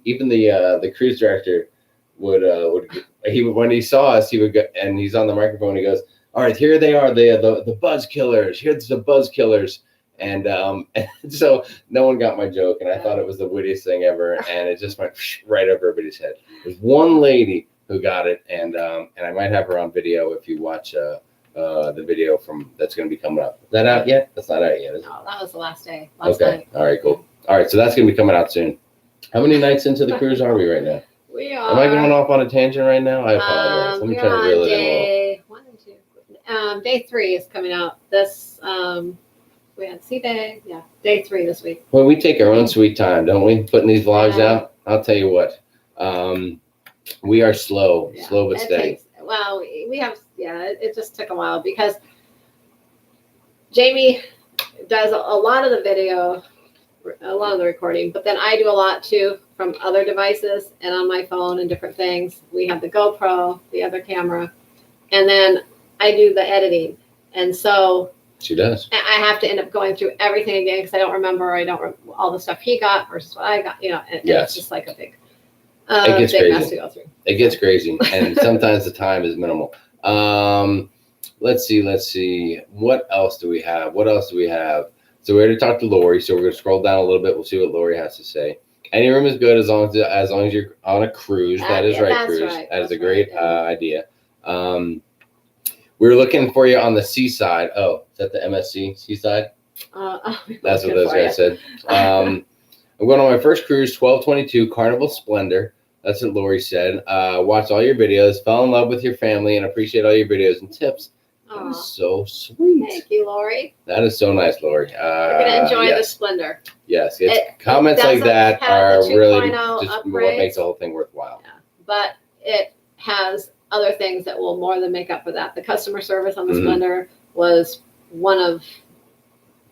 even the cruise director would when he saw us, he would go, and he's on the microphone. He goes, "All right, here they are, the Buzz Killers. Here's the Buzz Killers." And so no one got my joke, and I thought it was the wittiest thing ever, and it just went right over everybody's head. There's one lady who got it, and I might have her on video if you watch the video that's going to be coming up. Is that out yet? That's not out yet, is it? No, that was the last day. Last night. All right, cool. All right, so that's going to be coming out soon. How many nights into the cruise are we right now? We are. Am I going off on a tangent right now? I apologize. Let me try to reel it in. Day 3 is coming out. This we had Sea Day. Yeah, day 3 this week. Well, we take our own sweet time, don't we? Putting these vlogs out. I'll tell you what. We are slow but steady. We have. Yeah, it just took a while because Jamie does a lot of the video a lot of the recording, but then I do a lot too from other devices and on my phone and different things. We have the GoPro, the other camera, and then I do the editing. And so she does. I have to end up going through everything again because I don't remember. All the stuff he got versus what I got. And it's just like a big, it gets big crazy. mess to go through. It gets crazy, and sometimes the time is minimal. Let's see. What else do we have? So we already talked to Lori, so we're going to scroll down a little bit. We'll see what Lori has to say. Any room is good as long as you're on a cruise. That is right, cruise. Right. That is a great idea. We were looking for you on the seaside. Oh, is that the MSC seaside? That's what those guys said. I'm going on my first cruise, 12/22 Carnival Splendor. That's what Lori said. Watched all your videos, fell in love with your family, and appreciate all your videos and tips. That is so sweet. Thank you, Lori. That is so nice, Lori. You're going to enjoy the Splendor. Yes. Comments like that are really just what makes the whole thing worthwhile. Yeah. But it has other things that will more than make up for that. The customer service on the Splendor was one of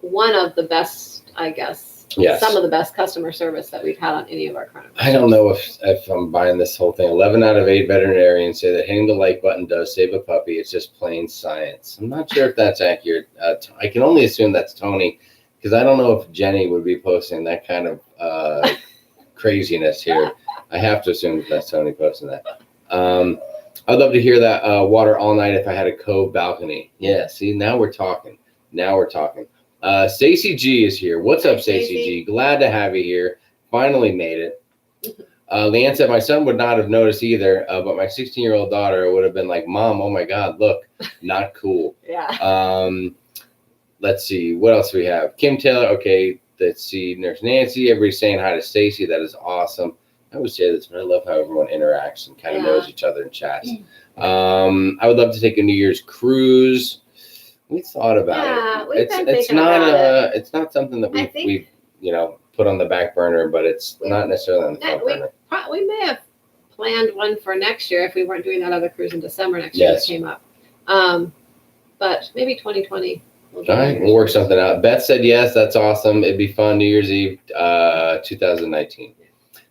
the best, I guess. Yes. Some of the best customer service that we've had on any of our carnivals. I don't know if I'm buying this whole thing. 11 out of 8 veterinarians say that hitting the like button does save a puppy. It's just plain science. I'm not sure if that's accurate. I can only assume that's Tony, because I don't know if Jenny would be posting that kind of craziness here. I have to assume that's Tony posting that. I'd love to hear that water all night if I had a cove balcony. Yeah, see, now we're talking. Stacy G is here. What's up, Stacy G? Glad to have you here. Finally made it. Leanne said, my son would not have noticed either, but my 16-year-old daughter would have been like, Mom, oh my God, look, not cool. Yeah. Let's see. What else do we have? Kim Taylor. Okay. Let's see. Nurse Nancy. Everybody's saying hi to Stacy. That is awesome. I would say this, but I love how everyone interacts and kind of knows each other and chats. I would love to take a New Year's cruise. We thought about it. It's not something that we've put on the back burner, but it's not necessarily on the front burner. We may have planned one for next year if we weren't doing that other cruise in December next year that came up. But maybe 2020. All right, we'll work something out. Beth said yes, that's awesome. It'd be fun. New Year's Eve, 2019.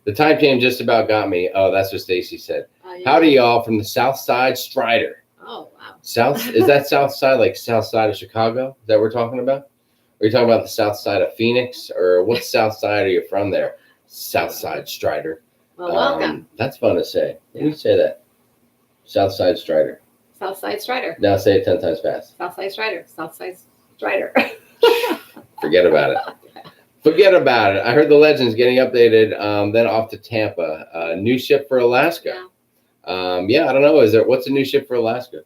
The time change just about got me. Oh, that's what Stacy said. Howdy, y'all, from the South Side Strider. Oh, wow. Is that South Side, like South Side of Chicago? Is that what we're talking about? Are you talking about the South Side of Phoenix? Or what South Side are you from there? South Side Strider. Well, welcome. That's fun to say. Can you say that? South Side Strider. South Side Strider. Now say it 10 times fast. South Side Strider. South Side Strider. Forget about it. Forget about it. I heard the Legends getting updated. Then off to Tampa. New ship for Alaska. Yeah. I don't know. What's a new ship for Alaska?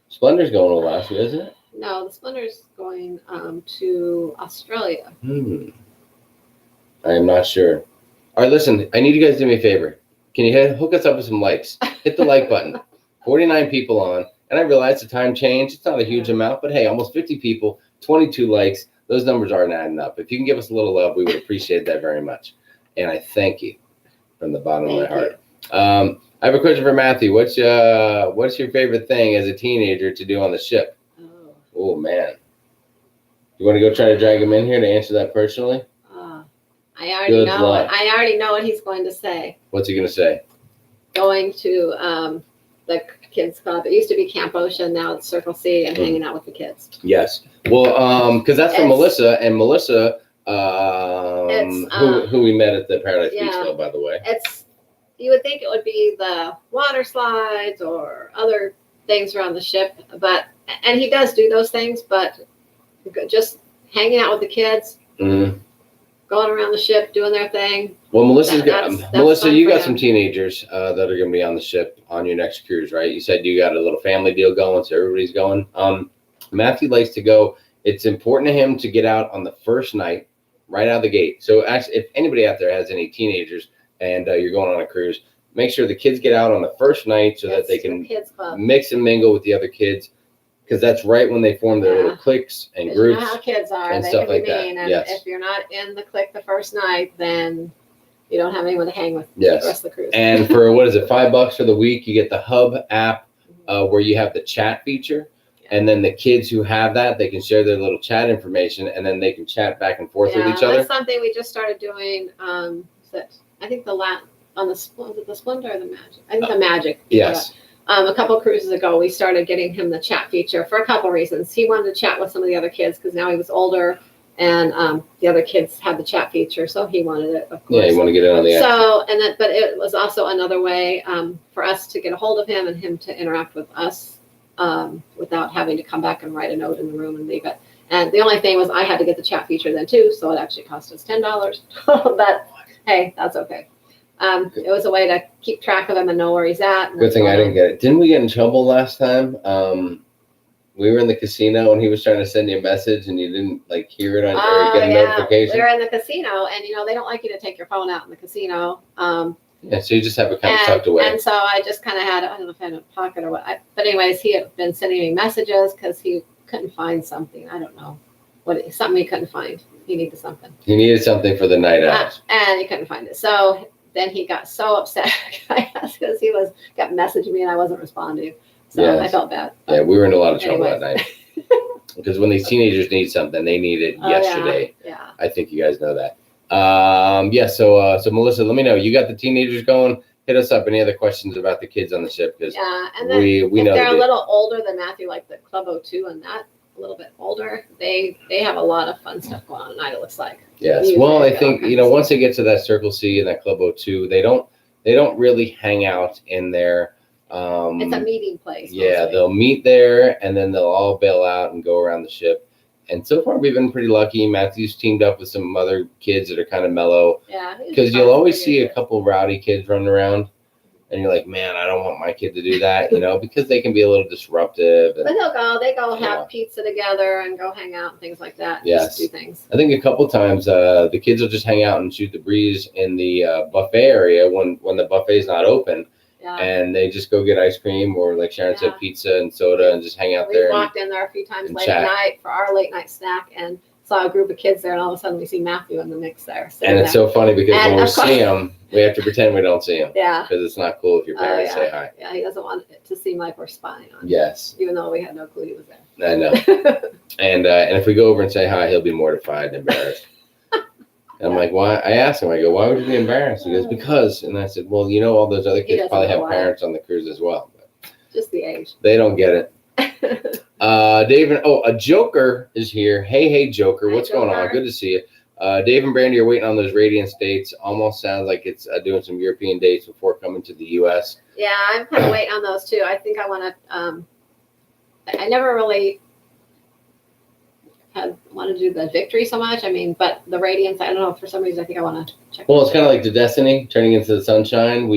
Splendor's going to Alaska, isn't it? No, the Splendor's going to Australia. I am not sure. All right, listen, I need you guys to do me a favor. Can you hook us up with some likes? Hit the like button. 49 people on. And I realize the time change. It's not a huge amount, but hey, almost 50 people, 22 likes. Those numbers aren't adding up. If you can give us a little love, we would appreciate that very much. And I thank you from the bottom of my heart. I have a question for Matthew. What's your favorite thing as a teenager to do on the ship? Oh man. You want to go try to drag him in here to answer that personally? I already know what he's going to say. What's he going to say? Going to the kids club. It used to be Camp Ocean. Now it's Circle C and hanging out with the kids. Yes. Well, because that's from Melissa, and Melissa, who we met at the Paradise Beach Club, by the way. You would think it would be the water slides or other things around the ship, and he does do those things, but just hanging out with the kids, going around the ship, doing their thing. Well, Melissa, you got some teenagers that are going to be on the ship on your next cruise, right? You said you got a little family deal going, so everybody's going. Matthew likes to go. It's important to him to get out on the first night, right out of the gate. So actually, if anybody out there has any teenagers, and you're going on a cruise, make sure the kids get out on the first night so that they can mix and mingle with the other kids, because that's right when they form their little cliques and groups. You know how kids are, and they stuff can like be mean, that. And if you're not in the clique the first night, then you don't have anyone to hang with the rest of the cruise. And for $5 for the week, you get the Hub app where you have the chat feature. And then the kids who have that, they can share their little chat information, and then they can chat back and forth with each other. That's something we just started doing. I think on the Splendor or the Magic. I think the Magic. Yes. A couple cruises ago, we started getting him the chat feature for a couple reasons. He wanted to chat with some of the other kids because now he was older, and the other kids had the chat feature, so he wanted it. Of course. Yeah, you want to get in on the action. But it was also another way for us to get a hold of him and him to interact with us without having to come back and write a note in the room and leave it. And the only thing was I had to get the chat feature then too, so it actually cost us $10. But hey, that's okay. It was a way to keep track of him and know where he's at. Good thing I didn't get it. Didn't we get in trouble last time? We were in the casino and he was trying to send you a message and you didn't like hear it or get a notification. We were in the casino, and they don't like you to take your phone out in the casino. Yeah, so you just have it kind of tucked away. And so I just kind of had, I don't know if I had it in a pocket or what. But anyways, he had been sending me messages because he couldn't find something. I don't know something he couldn't find. He needed something. He needed something for the night out. And he couldn't find it. So then he got so upset because he kept messaging me and I wasn't responding. So yes. I felt bad. Yeah, we were in a lot of trouble that night. Because when these teenagers need something, they need it yesterday. Yeah. I think you guys know that. So Melissa, let me know. You got the teenagers going. Hit us up. Any other questions about the kids on the ship? Because and then we know they're a little older than Matthew, like the Club 02 and that, a little bit older. They have a lot of fun stuff going on at night. It looks like. Yes. Well, I think once they get to that Circle C and that Club 02, they don't really hang out in there. It's a meeting place. Yeah, mostly. They'll meet there and then they'll all bail out and go around the ship. And so far, we've been pretty lucky. Matthew's teamed up with some other kids that are kind of mellow. Yeah. Because you'll always see a couple rowdy kids running around. And you're like, man, I don't want my kid to do that, because they can be a little disruptive. And, but they go have pizza together and go hang out and things like that. Yes. Just do things. I think a couple times the kids will just hang out and shoot the breeze in the buffet area when the buffet's not open. Yeah. And they just go get ice cream or, like Sharon said, pizza and soda and just hang out there. We walked in there a few times late at night for our late night snack and saw a group of kids there, and all of a sudden we see Matthew in the mix there. And it's so funny because when we see him, we have to pretend we don't see him. Yeah. Because it's not cool if your parents say hi. Yeah, he doesn't want it to seem like we're spying on him. Yes. Even though we had no clue he was there. I know. And if we go over and say hi, he'll be mortified and embarrassed. And I'm like, why? I asked him, I go, why would you be embarrassed? He goes, because. And I said, well, all those other kids probably have parents on the cruise as well. But just the age. They don't get it. Dave a Joker is here. Hey, Joker. What's going on? Good to see you. Dave and Brandy are waiting on those Radiance dates. Almost sounds like it's doing some European dates before coming to the U.S. Yeah, I'm kind of waiting on those too. I think I want to, I never really want to do the Victory so much. But the Radiance, I don't know, for some reason I think I want to check. Well, it's kind of like the Destiny turning into the Sunshine.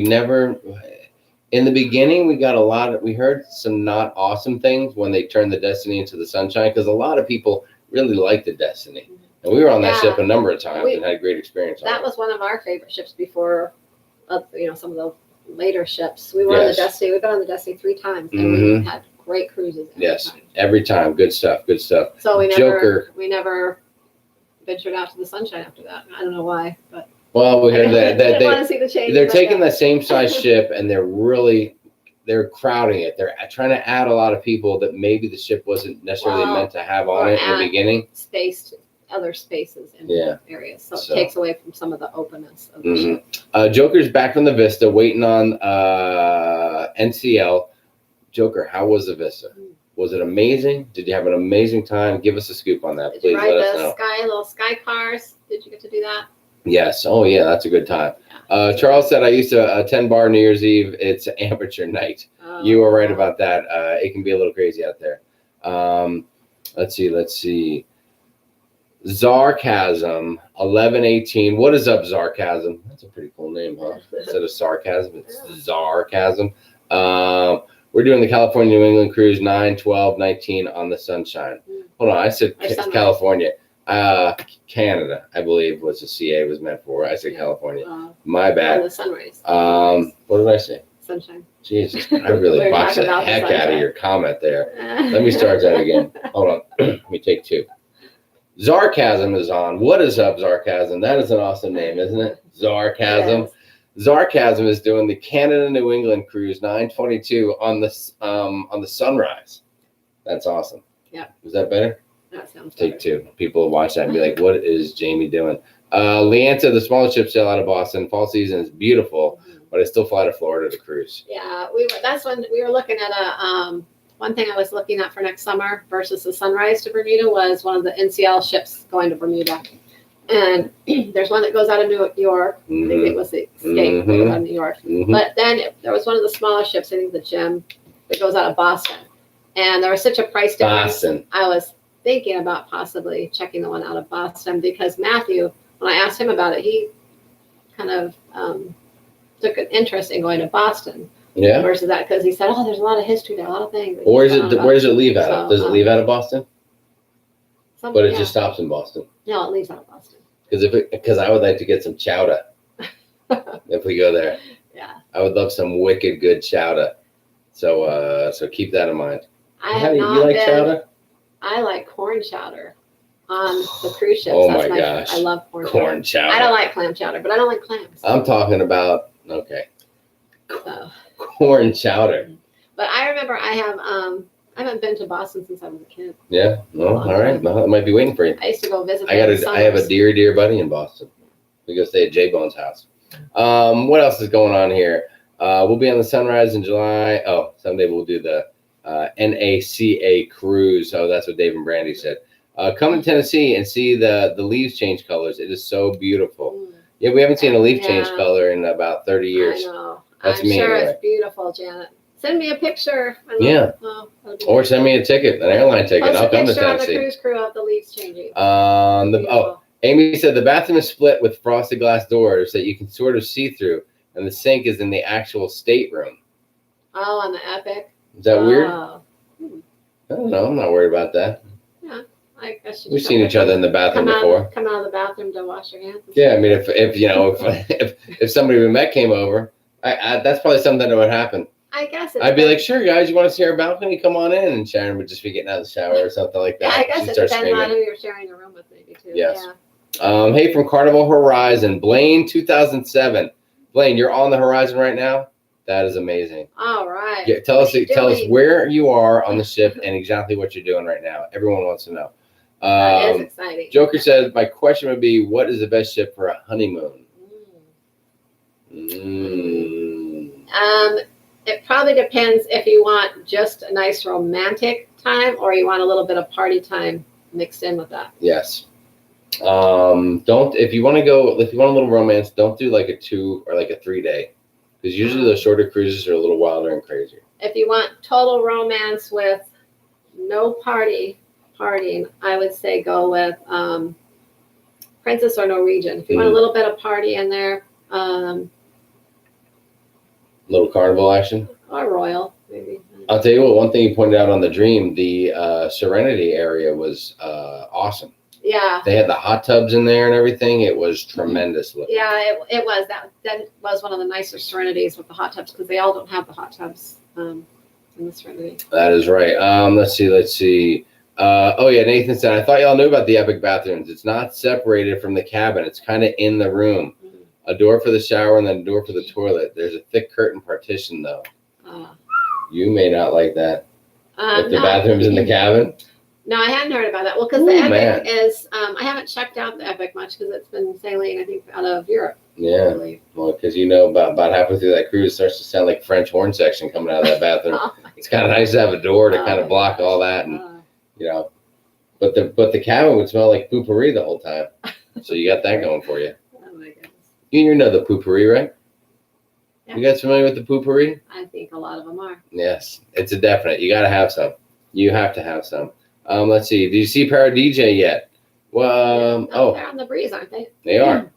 In the beginning, we heard some not awesome things when they turned the Destiny into the Sunshine, because a lot of people really liked the Destiny. And we were on that ship a number of times and had a great experience on it. That was one of our favorite ships before, some of the later ships. We were on the Destiny. We've been on the Destiny 3 times, and we had great cruises every time. Good stuff. So we never ventured out to the Sunshine after that. I don't know why, but. Well, we heard that they want to see the change. They're taking the same size ship and they're crowding it. They're trying to add a lot of people that maybe the ship wasn't necessarily meant to have on it in the beginning. Other spaces in areas, so it takes away from some of the openness of the ship. Joker's back from the Vista, waiting on NCL. Joker, how was the Vista? Was it amazing? Did you have an amazing time? Give us a scoop on that, please. Let us know. Little sky cars. Did you get to do that? Yes. Oh, yeah. That's a good time. Charles said, I used to attend bar New Year's Eve. It's amateur night. You were right about that. It can be a little crazy out there. Let's see. Zarcasm 1118. What is up, Zarcasm? That's a pretty cool name, huh? Instead of sarcasm, it's Zarcasm. We're doing the California New England cruise 9, 12, 19 on the Sunshine. Hold on. I said California. Canada, I believe, was the CA was meant for. I said California. My bad. The sunrise. What did I say? Sunshine. Jesus, I really boxed the heck out of your comment there. Let me start that again. Hold on. Let me take 2. Zarcasm is on. What is up, Zarcasm? That is an awesome name, isn't it? Zarcasm. Yes. Zarcasm is doing the Canada New England cruise 922 on the Sunrise. That's awesome. Yeah. Is that better? That sounds Take better. 2. People will watch that and be like, what is Jamie doing? Leanta, the smallest ship sail out of Boston. Fall season is beautiful, but I still fly to Florida to cruise. Yeah, that's when we were looking at a one thing I was looking at for next summer versus the Sunrise to Bermuda was one of the NCL ships going to Bermuda. And there's one that goes out of New York. I think it was the Escape that goes out of New York. But then there was one of the smaller ships, I think the Gem, that goes out of Boston. And there was such a price difference. Boston. I was thinking about possibly checking the one out of Boston because Matthew, when I asked him about it, he kind of took an interest in going to Boston. Yeah. Versus that, because he said, "Oh, there's a lot of history there, a lot of things." Where does it leave out of? Does it leave out of Boston? But it just stops in Boston. No, it leaves out of Boston. Because I would like to get some chowder if we go there. Yeah. I would love some wicked good chowder. So keep that in mind. You like chowder? I like corn chowder on the cruise ships. Oh my gosh! I love corn chowder. I don't like clam chowder, but I don't like clams. I'm talking about corn chowder. But I remember I haven't been to Boston since I was a kid. Yeah. Well, all right. Well, I might be waiting for you. I used to go visit. I have a dear buddy in Boston. We go stay at J Bone's house. What else is going on here? We'll be on the Sunrise in July. Oh, someday we'll do the NACA cruise. Oh, that's what Dave and Brandy said. Come to Tennessee and see the leaves change colors. It is so beautiful. Yeah, we haven't seen a leaf change color in about 30 years. I know. That's I'm me sure anyway. It's beautiful, Janet. Send me a picture. Or send me a ticket, an airline ticket. I'll come to Tennessee. On the Tennessee. cruise crew of the leaves changing. Amy said the bathroom is split with frosted glass doors that you can sort of see through, and the sink is in the actual stateroom. Oh, on the Epic. Is that weird? I don't know. I'm not worried about that. Yeah, I guess we've seen each other in the bathroom before. Come out of the bathroom to wash your hands. Yeah, I mean, if somebody we met came over, that's probably something that would happen. I guess I'd be like, sure, guys, you want to see our balcony? Come on in. And Sharon would just be getting out of the shower or something like that. Yeah, I guess it depends on who you're sharing a room with, maybe too. Yes. Yeah. Hey, from Carnival Horizon, Blaine, 2007. Blaine, you're on the horizon right now. That is amazing. All right. Yeah, tell us where you are on the ship and exactly what you're doing right now. Everyone wants to know. That is exciting. Joker said, my question would be, what is the best ship for a honeymoon? It probably depends if you want just a nice romantic time or you want a little bit of party time mixed in with that. Yes. If you want a little romance, don't do like a 2 or like a 3 day. Because usually those shorter cruises are a little wilder and crazier. If you want total romance with no partying, I would say go with Princess or Norwegian. If you want a little bit of party in there, little carnival action, or Royal maybe. I'll tell you what. One thing you pointed out on the Dream, the Serenity area was awesome. Yeah. They had the hot tubs in there and everything. It was tremendous looking. Yeah, it was. That was one of the nicer Serenities with the hot tubs because they all don't have the hot tubs in the Serenity. That is right. Let's see. Oh yeah, Nathan said, I thought y'all knew about the Epic bathrooms. It's not separated from the cabin. It's kind of in the room. A door for the shower and then a door for the toilet. There's a thick curtain partition though. You may not like that. If the bathroom's in the cabin. No, I hadn't heard about that. Well, because the Epic is, I haven't checked out the Epic much because it's been sailing, I think, out of Europe. Yeah. Well, because about halfway through that cruise, it starts to sound like French horn section coming out of that bathroom. It's kind of nice to have a door to kind of block all that, and but the cabin would smell like poopery the whole time. So you got that going for you. Oh my goodness. You know the poopery, right? Yeah. You guys familiar with the poopery? I think a lot of them are. Yes, it's a definite. You got to have some. You have to have some. Let's see. Did you see Para DJ yet? Well, they're on the breeze, aren't they? They are.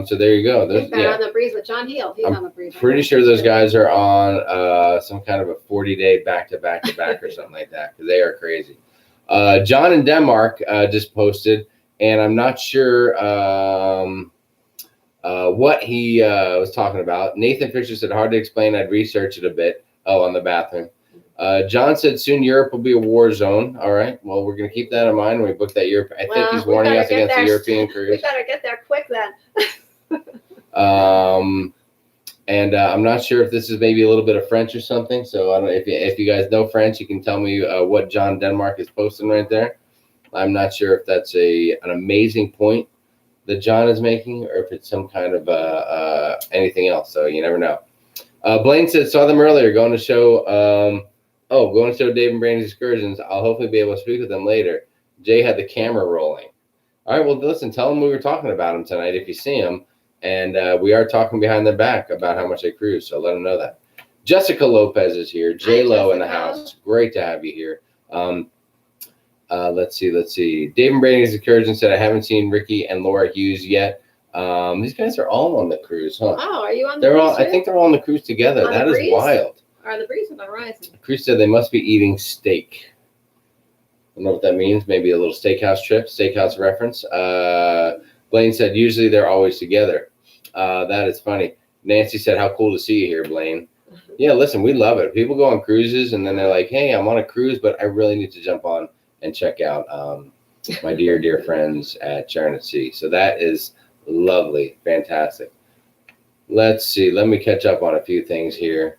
So there you go. They're on the breeze with John Heald. He's on the breeze. Pretty sure those guys are on some kind of a 40-day back-to-back or something like that because they are crazy. John in Denmark just posted, and I'm not sure what he was talking about. Nathan Fisher said, hard to explain. I'd research it a bit. Oh, on the bathroom. John said soon Europe will be a war zone. All right. Well, we're going to keep that in mind when we book that Europe. I think he's warning us against the European cruise. We better get there quick then. And I'm not sure if this is maybe a little bit of French or something. So I don't know if you guys know French, you can tell me what John Denmark is posting right there. I'm not sure if that's an amazing point that John is making, or if it's some kind of anything else. So you never know. Blaine said, saw them earlier, going to show going to show Dave and Brandy's excursions. I'll hopefully be able to speak with them later. Jay had the camera rolling. All right, well, listen, tell them we were talking about them tonight if you see them. And we are talking behind their back about how much they cruise, so let them know that. Jessica Lopez is here. J-Lo in the house. Great to have you here. Let's see. Dave and Brandy's excursions said, I haven't seen Ricky and Laura Hughes yet. These guys are all on the cruise, huh? Oh, are you on the cruise too? I think they're all on the cruise together. On that the is breeze? wild. Or the breeze or the horizon? Chris said they must be eating steak. I don't know what that means. Maybe a little steakhouse trip, steakhouse reference. Blaine said, usually they're always together. That is funny. Nancy said, how cool to see you here, Blaine. Yeah, listen, we love it. People go on cruises and then they're like, hey, I'm on a cruise, but I really need to jump on and check out my dear friends at Sharonatsea. So that is lovely. Fantastic. Let's see. Let me catch up on a few things here.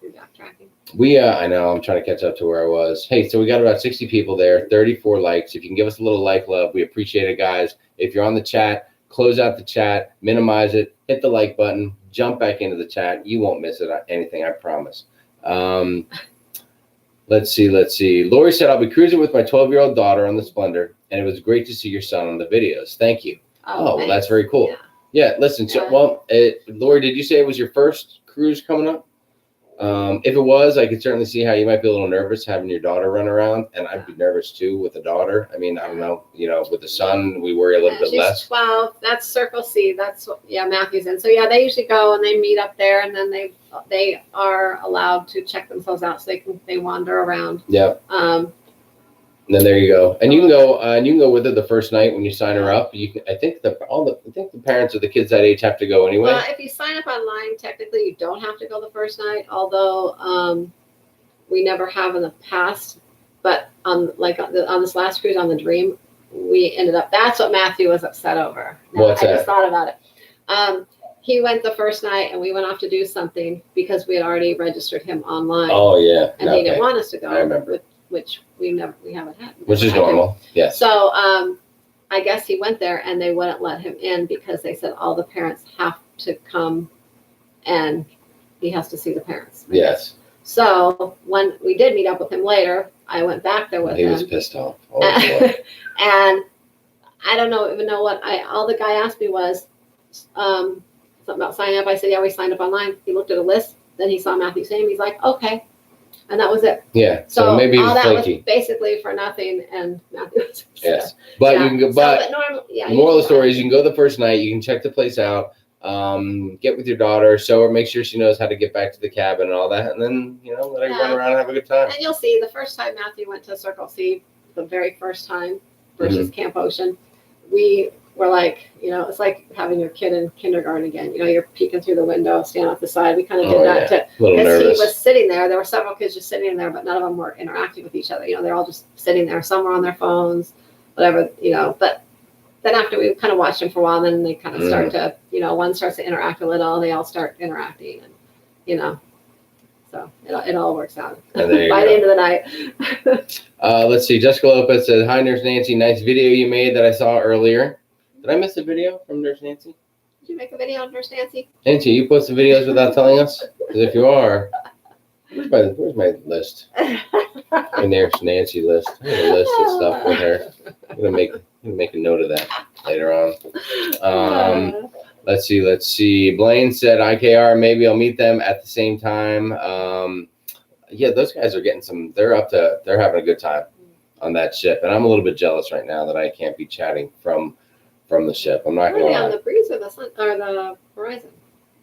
I know, I'm trying to catch up to where I was. Hey, so we got about 60 people there, 34 likes. If you can give us a little like love, we appreciate it, guys. If you're on the chat, close out the chat, minimize it, hit the like button, jump back into the chat. You won't miss anything, I promise. Let's see. Lori said, I'll be cruising with my 12-year-old daughter on the Splendor, and it was great to see your son on the videos. Thank you. Oh, well, that's very cool. Yeah, listen, Lori, did you say it was your first cruise coming up? If it was, I could certainly see how you might be a little nervous having your daughter run around, and I'd be nervous too with a daughter. I mean, I don't know, with the son, we worry a little bit less. 12. That's Circle C. That's what, Matthew's in. So yeah, they usually go and they meet up there, and then they are allowed to check themselves out, so they wander around. Yeah. And then there you go, and you can go with her the first night when you sign her up. I think the parents of the kids that age have to go anyway. Well, if you sign up online, technically you don't have to go the first night. Although we never have in the past, but on this last cruise on the Dream, we ended up. That's what Matthew was upset over. What's that? I just thought about it. He went the first night, and we went off to do something because we had already registered him online. Oh yeah, and he didn't want us to go. I remember. Which we haven't had. Which is normal, yes. So I guess he went there and they wouldn't let him in because they said all the parents have to come and he has to see the parents. Yes. So when we did meet up with him later, I went back there with him. He was pissed off. Oh, boy. And I don't even know what all the guy asked me was something about signing up. I said, yeah, we signed up online. He looked at a list, then he saw Matthew's name. He's like, okay. And that was it. Yeah. So maybe it was all flaky. That was basically for nothing, and Matthew was upset. Yes, but you can go. But moral of the story is, you can go the first night. You can check the place out. Get with your daughter, show her, make sure she knows how to get back to the cabin and all that, and then let her run around and have a good time. And you'll see, the first time Matthew went to Circle C, the very first time versus Camp Ocean, we were like, it's like having your kid in kindergarten again. You're peeking through the window, standing off the side. We kind of did that too. Because he was sitting there. There were several kids just sitting there, but none of them were interacting with each other. They're all just sitting there. Some were on their phones, whatever, But then after we kind of watched them for a while, then they kind of start to, one starts to interact a little, and they all start interacting, and, so it all works out by the end of the night. Let's see. Jessica Lopez says, hi, Nurse Nancy. Nice video you made that I saw earlier. Did I miss a video from Nurse Nancy? Did you make a video of Nurse Nancy? Nancy, you post the videos without telling us? Because if you are, where's my list? My Nurse Nancy list. I have a list of stuff with her. I'm gonna make a note of that later on. Let's see. Blaine said IKR. Maybe I'll meet them at the same time. Yeah, those guys are getting some. They're having a good time on that ship, and I'm a little bit jealous right now that I can't be chatting from the ship. I'm not going to lie. On the breeze or the horizon?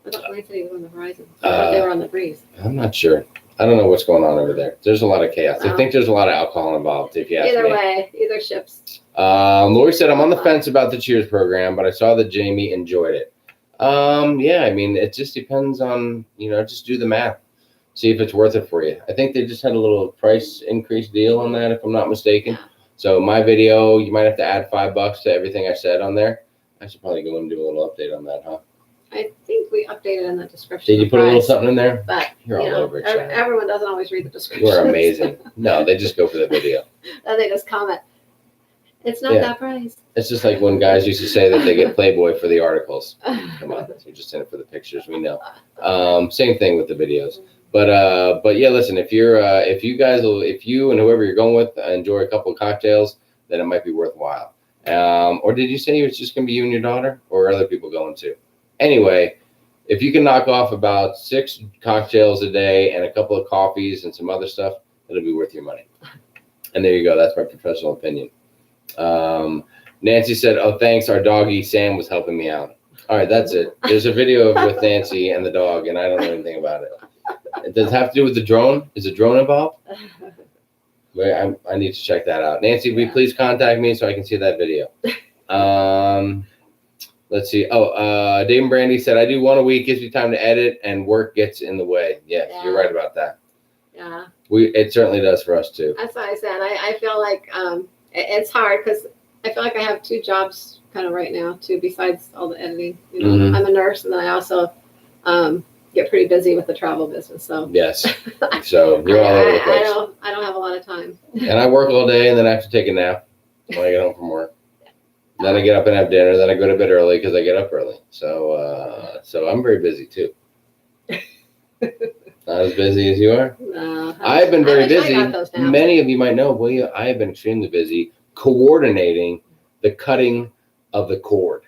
I thought Blaine said he was on the horizon. I thought they were on the breeze. I'm not sure. I don't know what's going on over there. There's a lot of chaos. I think there's a lot of alcohol involved, if you ask me. Either way, either ships. Lori said, I'm on the fence about the Cheers program, but I saw that Jamie enjoyed it. Yeah, I mean, it just depends on, just do the math. See if it's worth it for you. I think they just had a little price increase deal on that, if I'm not mistaken. Yeah. So my video, you might have to add $5 to everything I said on there. I should probably go and do a little update on that, huh? I think we updated in the description. Did you put a little something in there? But You're all over it, Sharon. everyone doesn't always read the description. You're amazing. No, they just go for the video. And they just comment. It's not that price. It's just like when guys used to say that they get Playboy for the articles. Come on, you're just in it for the pictures. We know. Same thing with the videos. But yeah, listen. If you and whoever you're going with enjoy a couple of cocktails, then it might be worthwhile. Or did you say it's just gonna be you and your daughter, or are other people going too? Anyway, if you can knock off about 6 cocktails a day and a couple of coffees and some other stuff, it'll be worth your money. And there you go. That's my professional opinion. Nancy said, "Oh, thanks. Our doggy Sam was helping me out." All right, that's it. There's a video with Nancy and the dog, and I don't know anything about it. Does it have to do with the drone? Is a drone involved? Wait, I need to check that out. Nancy, will you please contact me so I can see that video? Let's see. Oh, Dave and Brandy said, "I do 1 a week. Gives me time to edit, and work gets in the way." Yes, you're right about that. Yeah. It certainly does for us too. That's what I said. I feel like it's hard because I feel like I have 2 jobs kind of right now too, besides all the editing. You know, I'm a nurse, and then I also get pretty busy with the travel business. So yes, so you're all over the place. I don't have a lot of time. And I work all day, and then I have to take a nap when I get home from work. Then I get up and have dinner. Then I go to bed early because I get up early. So I'm very busy too. Not as busy as you are. No, I've been very busy. I Many of you might know, William, I have been extremely busy coordinating the cutting of the cord.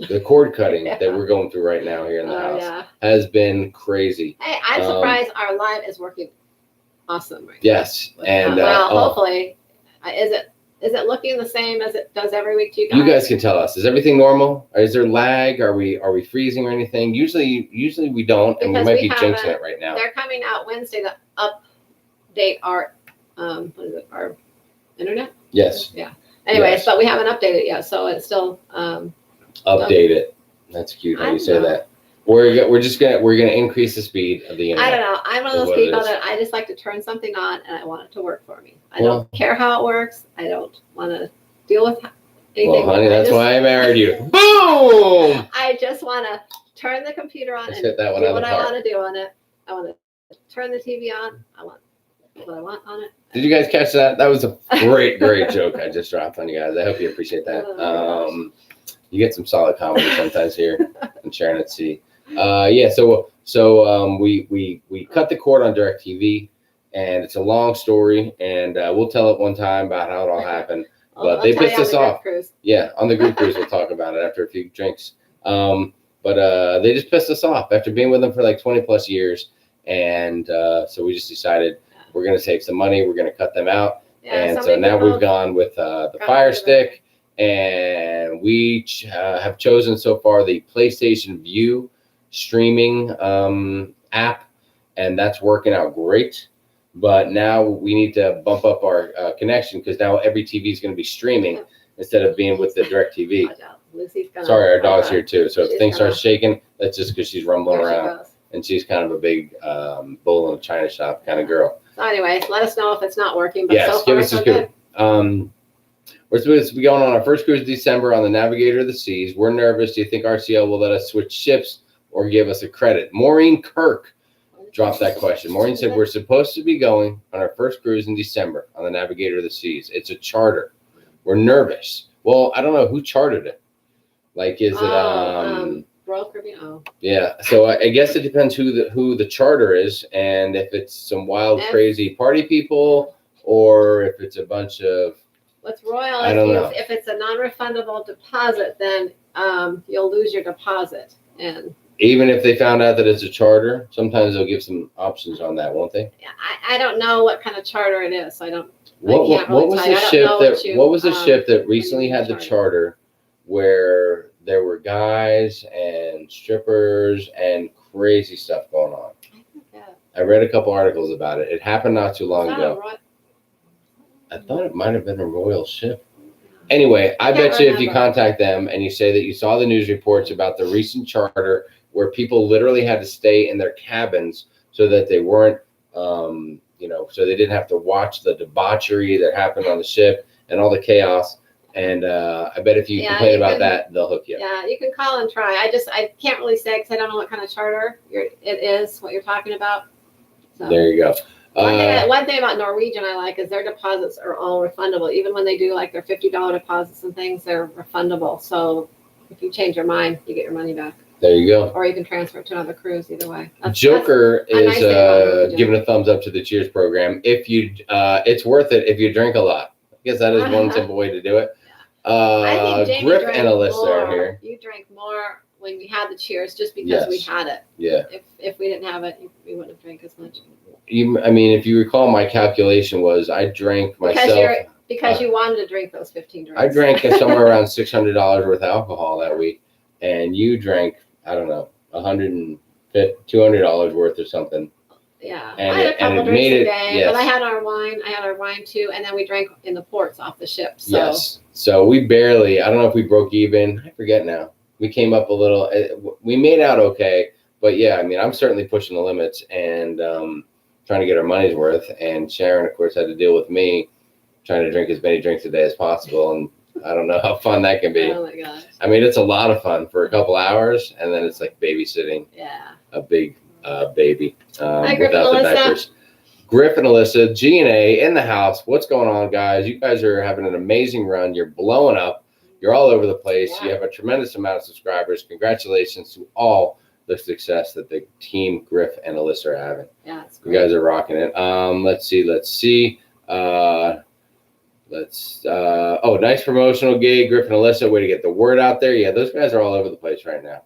The cord cutting that we're going through right now here in the house has been crazy. Hey, I'm surprised our live is working awesome right now. Yes. And hopefully, is it looking the same as it does every week to you guys? You guys can tell us. Is everything normal? Or is there lag? Are we freezing or anything? Usually we don't, and we might be jinxing it right now. They're coming out Wednesday to update our our internet. Yes. Yeah. Anyways, but we haven't updated it yet, so it's still update it. That's cute how you say that. We're gonna increase the speed of the internet. I don't know. I'm one of those people that I just like to turn something on and I want it to work for me. I don't care how it works. I don't want to deal with anything. Well, honey, that's why I married you. Boom! I just want to turn the computer on and do what I want to do on it. I want to turn the TV on. I want what I want on it. Did you guys catch that? That was a great joke I just dropped on you guys. I hope you appreciate that. You get some solid comedy sometimes here in Sharonatsea. So we cut the cord on DirecTV, and it's a long story, and we'll tell it one time about how it all happened. But they pissed us off. Yeah, on the group cruise, we'll talk about it after a few drinks. But they just pissed us off after being with them for like 20 plus years, and so we just decided we're going to save some money. We're going to cut them out, and so now we've gone with the Fire Stick. And we have chosen so far the PlayStation View streaming app, and that's working out great. But now we need to bump up our connection because now every TV is going to be streaming instead of being with the DirecTV. Sorry, our dog's here too. So if things start shaking, that's just because she's rumbling around, and she's kind of a big bull in a china shop kind of girl. So anyways, let us know if it's not working. But yes, give us a scoop. We're supposed to be going on our first cruise in December on the Navigator of the Seas. We're nervous. Do you think RCL will let us switch ships or give us a credit? Maureen Kirk dropped that question. Maureen said, we're supposed to be going on our first cruise in December on the Navigator of the Seas. It's a charter. We're nervous. Well, I don't know who chartered it. Like, is it Royal Caribbean? Yeah. So I guess it depends who the charter is, and if it's some wild, crazy party people, or if it's a bunch of. What's Royal? I don't know. If it's a non-refundable deposit, then you'll lose your deposit. And even if they found out that it's a charter, sometimes they'll give some options on that, won't they? Yeah, I don't know what kind of charter it is. So I don't. What was the ship that recently had the charter where there were guys and strippers and crazy stuff going on? I read a couple articles about it. It happened not too long ago. I thought it might have been a royal ship. Anyway, I bet you if you contact them and you say that you saw the news reports about the recent charter where people literally had to stay in their cabins so that they weren't, so they didn't have to watch the debauchery that happened on the ship and all the chaos. And I bet if you complain about that, they'll hook you up. Yeah, you can call and try. I can't really say because I don't know what kind of charter it is, what you're talking about. So. There you go. One thing about Norwegian I like is their deposits are all refundable. Even when they do like their $50 deposits and things, they're refundable. So if you change your mind, you get your money back. There you go. Or you can transfer it to another cruise. Either way. Joker is giving a thumbs up to the Cheers program. If you, it's worth it if you drink a lot. I guess that is one simple way to do it. I think Jamie Griff drank and Alyssa more. are here. You drank more when we had the Cheers, just because we had it. Yeah. If we didn't have it, we wouldn't have drank as much. I mean, if you recall, my calculation was I drank myself. Because you wanted to drink those 15 drinks. I drank somewhere around $600 worth of alcohol that week, and you drank, I don't know, $200 worth or something. Yeah, and I had a couple drinks a day, yes. But I had our wine too, and then we drank in the ports off the ship. So. Yes, so we barely, I don't know if we broke even, I forget now. We came up a little, we made out okay, but yeah, I mean, I'm certainly pushing the limits and trying to get our money's worth, and Sharon, of course, had to deal with me trying to drink as many drinks a day as possible, and I don't know how fun that can be. Oh my gosh. I mean, it's a lot of fun for a couple hours, and then it's like babysitting a big baby Hi, without the diapers. Griff and Alyssa, G&A in the house. What's going on, guys? You guys are having an amazing run. You're blowing up. You're all over the place. Yeah. You have a tremendous amount of subscribers. Congratulations to all the success that the team Griff and Alyssa are having. Yeah, it's You great. guys are rocking it. Let's see. Oh, nice promotional gig, Griff and Alyssa. Way to get the word out there. Yeah, those guys are all over the place right now.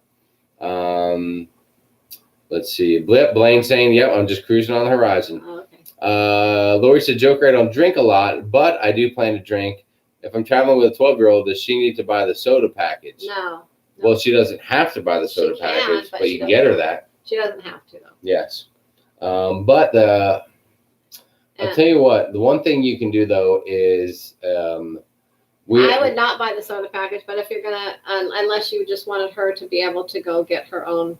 Let's see. Blaine saying, yep, I'm just cruising on the horizon. Oh, okay. Lori said, Joker, I don't drink a lot, but I do plan to drink. If I'm traveling with a 12-year-old, does she need to buy the soda package? No. Well, she doesn't have to buy the soda package, but you can get her that. She doesn't have to, though. Yes. I'll tell you what, the one thing you can do, though, is I would not buy the soda package, but if you're going to, unless you just wanted her to be able to go get her own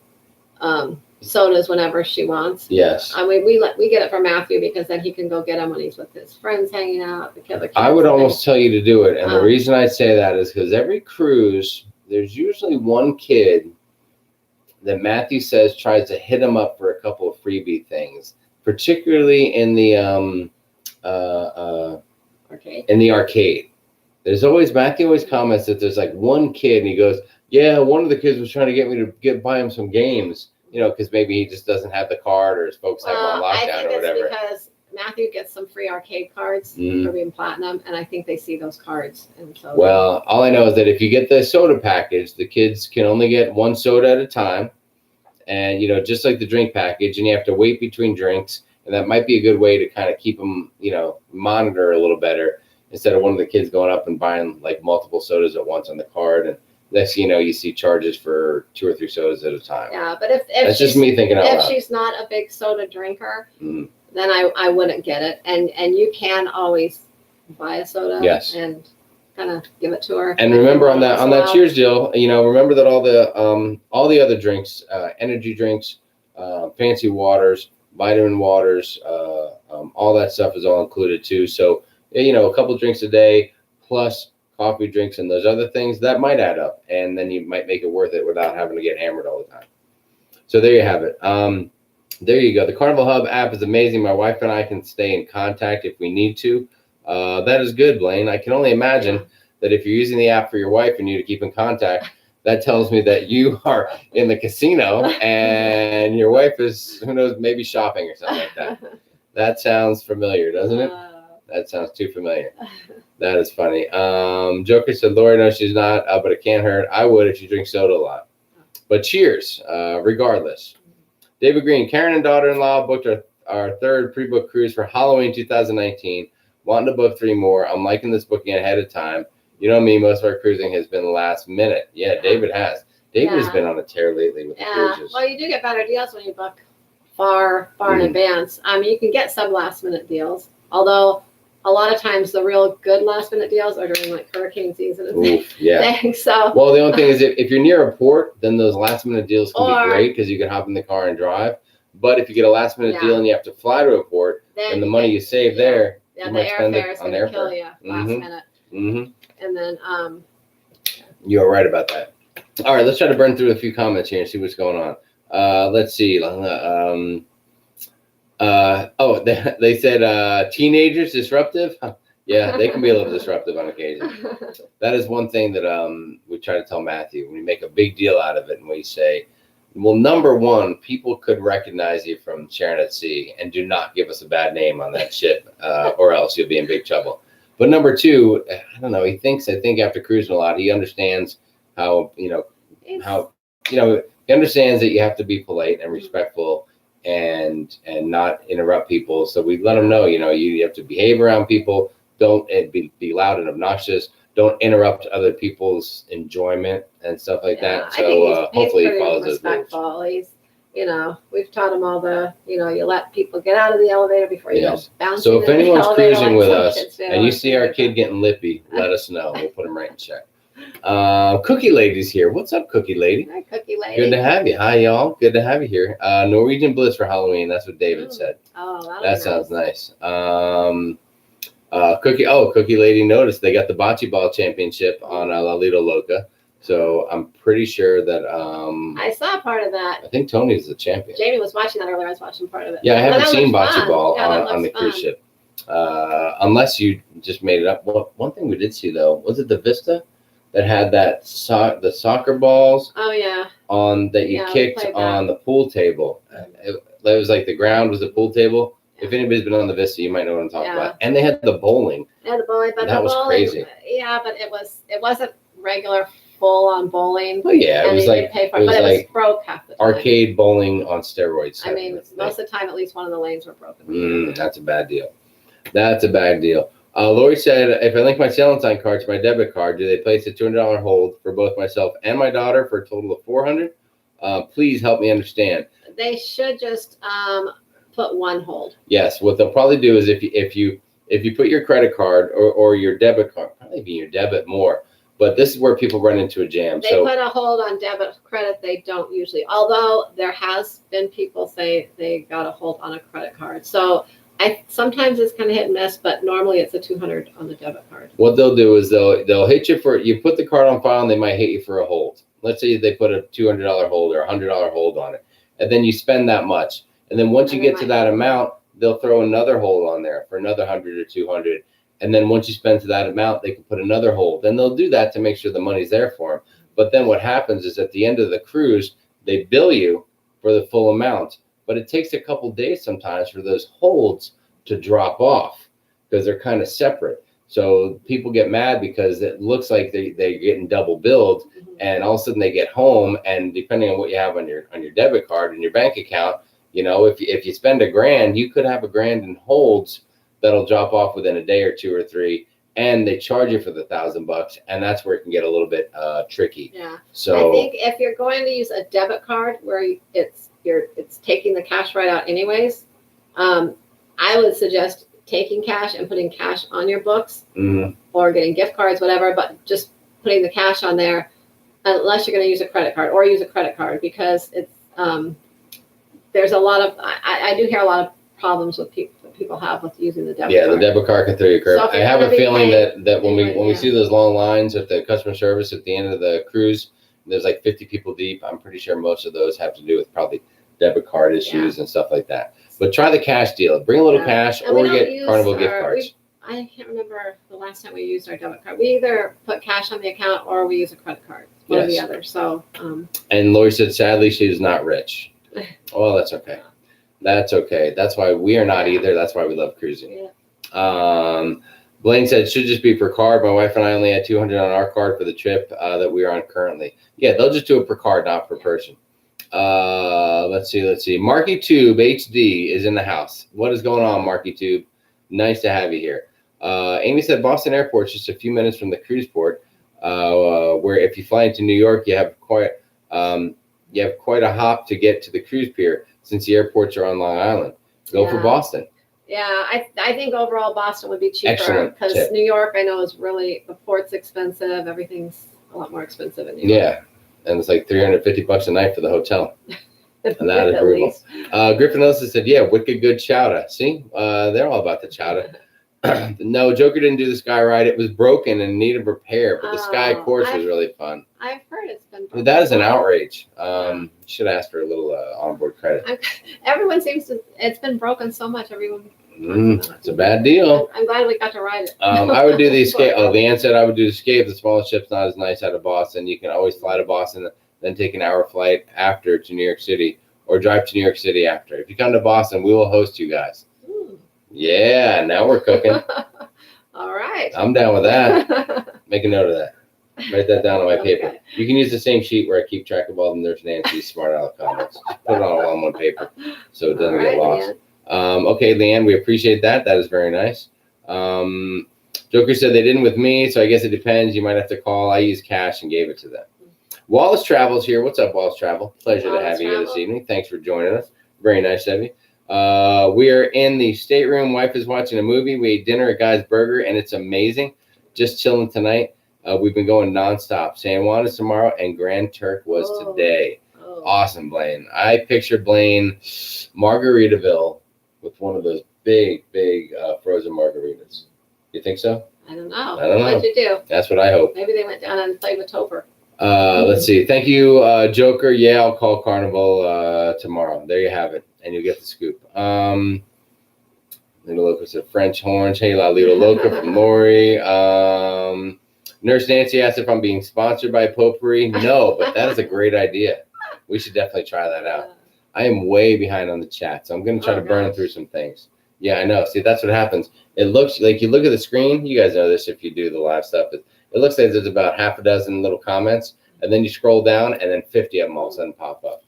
sodas whenever she wants. Yes. I mean, we get it for Matthew because then he can go get them when he's with his friends hanging out. The kids I would almost tell you to do it. And the reason I say that is because every cruise, there's usually one kid that Matthew says tries to hit him up for a couple of freebie things, particularly in the arcade. In the arcade. Matthew always comments that there's like one kid and he goes, yeah, one of the kids was trying to get me to buy him some games, because maybe he just doesn't have the card or his folks have him on lockdown or whatever. I think it's because Matthew gets some free arcade cards for being platinum, and I think they see those cards. And so well, all I know is that if you get the soda package, the kids can only get one soda at a time, and just like the drink package, and you have to wait between drinks, and that might be a good way to kind of keep them, monitor a little better instead of one of the kids going up and buying like multiple sodas at once on the card. And next thing you know, you see charges for 2 or 3 sodas at a time. Yeah, but if that's just me thinking out loud. If she's not a big soda drinker, then I wouldn't get it. And you can always buy a soda and kind of give it to her. And remember on that Cheers deal, remember that all the other drinks, energy drinks, fancy waters, vitamin waters, all that stuff is all included too. So a couple drinks a day plus coffee, drinks, and those other things, that might add up, and then you might make it worth it without having to get hammered all the time. So there you have it. There you go. The Carnival Hub app is amazing. My wife and I can stay in contact if we need to. That is good, Blaine. I can only imagine that if you're using the app for your wife and you to keep in contact, that tells me that you are in the casino and your wife is, who knows, maybe shopping or something like that. That sounds familiar, doesn't it? That sounds too familiar. That is funny. Joker said, Lori, no, she's not, but it can't hurt. I would if you drink soda a lot. But cheers, regardless. David Green, Karen and daughter-in-law booked our third pre-book cruise for Halloween 2019. Wanting to book 3 more. I'm liking this booking ahead of time. You know me, most of our cruising has been last minute. Yeah, David has. David has been on a tear lately with the cruises. Well, you do get better deals when you book far in advance. I mean, you can get some last-minute deals, although a lot of times the real good last-minute deals are during like hurricane season and things. So, well, the only thing is if you're near a port, then those last-minute deals can be great because you can hop in the car and drive. But if you get a last-minute deal and you have to fly to a port, then the money you save there, the airfare is going to kill you last minute. Mm-hmm. And then You're right about that. All right, let's try to burn through a few comments here and see what's going on. Let's see. They said teenagers disruptive. Huh. Yeah, they can be a little disruptive on occasion. That is one thing that we try to tell Matthew. We make a big deal out of it, and we say, well, number one, people could recognize you from Sharon at Sea, and do not give us a bad name on that ship, or else you'll be in big trouble. But number two, I don't know. I think after cruising a lot, he understands how he understands that you have to be polite and respectful and not interrupt people. So we let him know, you have to behave around people. Don't be loud and obnoxious. Don't interrupt other people's enjoyment and stuff like that. So hopefully he follows those rules. He's, we've taught him all the, you let people get out of the elevator before you go bouncing. So if anyone's cruising with us and and you see our kid getting lippy, let us know. We'll put him right in check. Cookie Lady's here. What's up, Cookie Lady? Hi, Cookie Lady. Good to have you. Hi, y'all. Good to have you here. Norwegian Bliss for Halloween. That's what David said. Oh, that sounds nice. Cookie Lady noticed they got the bocce ball championship on La Lido Loca. So I'm pretty sure that I saw part of that. I think Tony's the champion. Jamie was watching that earlier. I was watching part of it. Yeah, I haven't seen bocce ball on the cruise ship. Unless you just made it up. Well, one thing we did see though, was it the Vista that had that the soccer balls? Oh yeah. That you kicked on the pool table. It was like the ground was the pool table. If anybody's been on the Vista, you might know what I'm talking about. And they had the bowling. Yeah, the bowling, but that was crazy. Yeah, but it wasn't regular full on bowling. Oh yeah, it was like it was broke half the time. Arcade bowling on steroids. I mean, most of the time, at least one of the lanes were broken. That's a bad deal. That's a bad deal. Lori said, if I link my Valentine card to my debit card, do they place a $200 hold for both myself and my daughter for a total of $400? Please help me understand. They should just put one hold. Yes, what they'll probably do is if you put your credit card or your debit card, probably be your debit more. But this is where people run into a jam. They put a hold on debit credit. They don't usually, although there has been people say they got a hold on a credit card. So sometimes it's kind of hit and miss, but normally it's a $200 on the debit card. What they'll do is they'll hit you you put the card on file and they might hit you for a hold. Let's say they put a $200 hold or a $100 hold on it. And then you spend that much. And then once you get to that amount, they'll throw another hold on there for another 100 or 200. And then once you spend to that amount, they can put another hold. Then they'll do that to make sure the money's there for them. But then what happens is at the end of the cruise, they bill you for the full amount. But it takes a couple days sometimes for those holds to drop off because they're kind of separate. So people get mad because it looks like they're getting double billed. And all of a sudden they get home, and depending on what you have on your debit card and your bank account, if you spend $1,000, you could have $1,000 in holds that'll drop off within a day or two or three, and they charge you for the $1,000, and that's where it can get a little bit tricky. Yeah. So I think if you're going to use a debit card where it's taking the cash right out anyways, I would suggest taking cash and putting cash on your books, or getting gift cards, whatever, but just putting the cash on there, unless you're going to use a credit card, or use a credit card, because it's there's a lot of I do hear a lot of problems with people have with using the debit card. Yeah, the debit card can throw you a curve. So I have a feeling that when we see those long lines at the customer service at the end of the cruise, there's like 50 people deep. I'm pretty sure most of those have to do with probably debit card issues and stuff like that. But try the cash deal. Bring a little cash, or get Carnival gift cards. I can't remember the last time we used our debit card. We either put cash on the account or we use a credit card. One or the other. So. And Lori said, sadly, she's not rich. Well, that's okay. That's okay. That's why we are not either. That's why we love cruising. Yeah. Blaine said, should just be per card. My wife and I only had $200 on our card for the trip that we are on currently. Yeah, they'll just do it per card, not per person. Let's see. Marky Tube HD is in the house. What is going on, Marky Tube? Nice to have you here. Amy said Boston Airport's just a few minutes from the cruise port, where if you fly into New York, you have quite a hop to get to the cruise pier, since the airports are on Long Island. Go for Boston. Yeah, I think overall Boston would be cheaper, because New York, I know, is really, the port's expensive. Everything's a lot more expensive in New York. Yeah, and it's like $350 a night for the hotel. And that is brutal. Griffin Ellis said, yeah, wicked good chowder. See, they're all about the chowder. No, Joker didn't do the Sky ride. It was broken and needed repair, but the Sky course was really fun. I've heard it's been broken. That is an outrage. You should ask for a little onboard credit. Everyone seems to. It's been broken so much. Everyone. It's a bad deal. I'm glad we got to ride it. I would do the Escape. Oh, Leanne said I would do the Escape. The smallest ship's not as nice out of Boston. You can always fly to Boston, then take an hour flight after to New York City, or drive to New York City after. If you come to Boston, we will host you guys. Yeah, now we're cooking. All right. I'm down with that. Make a note of that. Write that down on my paper. You can use the same sheet where I keep track of all the Nurse Nancy's smart aleck comments. Just put it all on one paper so it doesn't get lost. Okay, Leanne, we appreciate that. That is very nice. Joker said they didn't with me, so I guess it depends. You might have to call. I used cash and gave it to them. Wallace Travel's here. What's up, Wallace Travel? Pleasure to have you here this evening. Thanks for joining us. Very nice of you. We are in the stateroom. Wife is watching a movie. We ate dinner at Guy's Burger, and it's amazing. Just chilling tonight. We've been going nonstop. San Juan is tomorrow, and Grand Turk was today. Awesome, Blaine. I picture Blaine Margaritaville with one of those big frozen margaritas. You think so? I don't know. What did you do? That's what I hope. Maybe they went down and played with Topher. Let's see. Thank you, Joker. Yeah, I'll call Carnival tomorrow. There you have it, and you'll get the scoop. Little Loca said French Orange. Hey, La Little Loca from Lori. Nurse Nancy asked if I'm being sponsored by Potpourri. No, but that is a great idea. We should definitely try that out. I am way behind on the chat, so I'm going to try to burn through some things. Yeah, I know. See, that's what happens. It looks like you look at the screen. You guys know this if you do the live stuff. It looks like there's about half a dozen little comments, and then you scroll down, and then 50 of them all of a sudden pop up.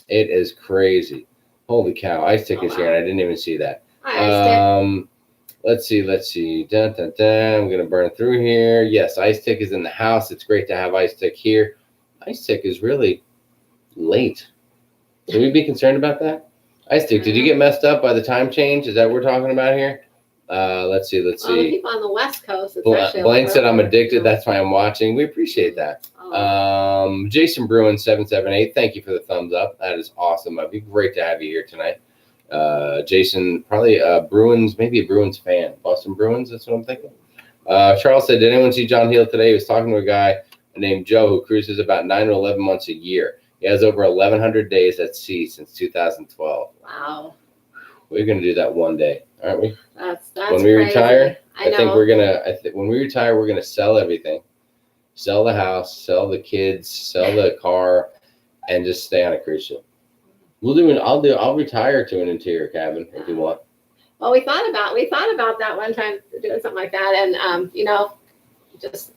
It is crazy. Holy cow. Ice Tick is here, and I didn't even see that. Let's see. Dun, dun, dun. I'm going to burn through here. Yes, Ice Tick is in the house. It's great to have Ice Tick here. Ice Tick is really late. Should we be concerned about that? Ice Tick, did you get messed up by the time change? Is that what we're talking about here? Let's see. The people on the West Coast. Blaine said I'm addicted. That's why I'm watching. We appreciate that. Jason Bruin 778. Thank you for the thumbs up. That is awesome. It'd be great to have you here tonight. Jason, probably Bruins, maybe a Bruins fan. Boston Bruins. That's what I'm thinking. Charles said, did anyone see John Hill today? He was talking to a guy named Joe who cruises about 9 to 11 months a year. He has over 1,100 days at sea since 2012. Wow. We're going to do that one day, aren't we? That's when we crazy. Retire. I think we're going to, when we retire, we're going to sell everything. Sell the house, sell the kids, sell the car, and just stay on a cruise ship. I'll retire to an interior cabin if you want. Well, we thought about that one time, doing something like that. And, just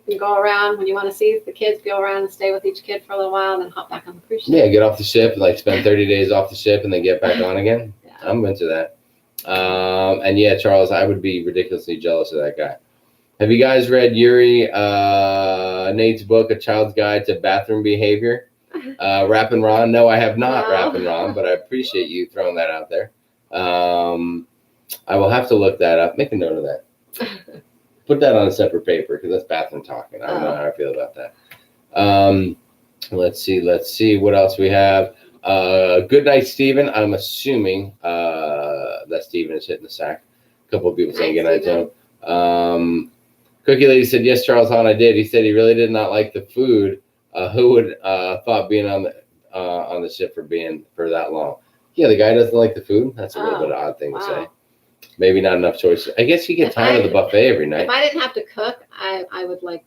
you can go around when you want to see the kids, go around and stay with each kid for a little while, and then hop back on the cruise ship. Yeah, get off the ship, like spend 30 days off the ship, and then get back on again. Yeah. I'm into that. And yeah, Charles, I would be ridiculously jealous of that guy. Have you guys read Yuri Nate's book, A Child's Guide to Bathroom Behavior? Rap and Ron? No, I have not, Rap and Ron, but I appreciate you throwing that out there. I will have to look that up. Make a note of that. Put that on a separate paper because that's bathroom talking. I don't know how I feel about that. Let's see what else we have. Good night, Stephen. I'm assuming that Stephen is hitting the sack. A couple of people saying good night to him. Cookie Lady said, yes, Charles Hahn, I did. He said he really did not like the food. Who would thought being on the ship for that long? Yeah, the guy doesn't like the food. That's a little bit of an odd thing to say. Maybe not enough choices. I guess you get tired of the buffet every night. If I didn't have to cook, I would like.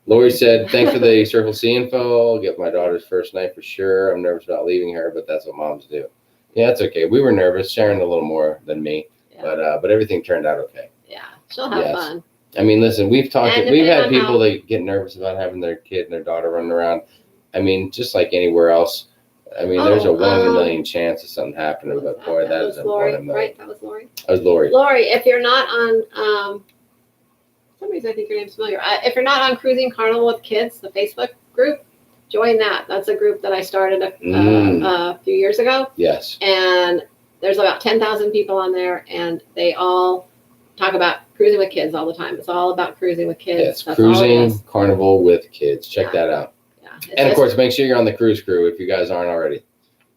Lori said, thanks for the Circle C info. I'll get my daughter's first night for sure. I'm nervous about leaving her, but that's what moms do. Yeah, it's okay. We were nervous. Sharon a little more than me, but everything turned out okay. Yeah, she'll have fun. I mean, listen, we've had people that get nervous about having their kid and their daughter running around. I mean, just like anywhere else. I mean, there's a 1 in a million chance of something happening, but boy, that is a 1 in a million. Right, that was Lori. That was Lori. Lori, if you're not on, for some reason I think your name's familiar. If you're not on Cruising Carnival with Kids, the Facebook group, join that. That's a group that I started a few years ago. Yes. And there's about 10,000 people on there, and they all talk about cruising with kids all the time. It's all about cruising with kids. Yes, that's Cruising Carnival with Kids. Check that out. And of course, make sure you're on the cruise crew if you guys aren't already.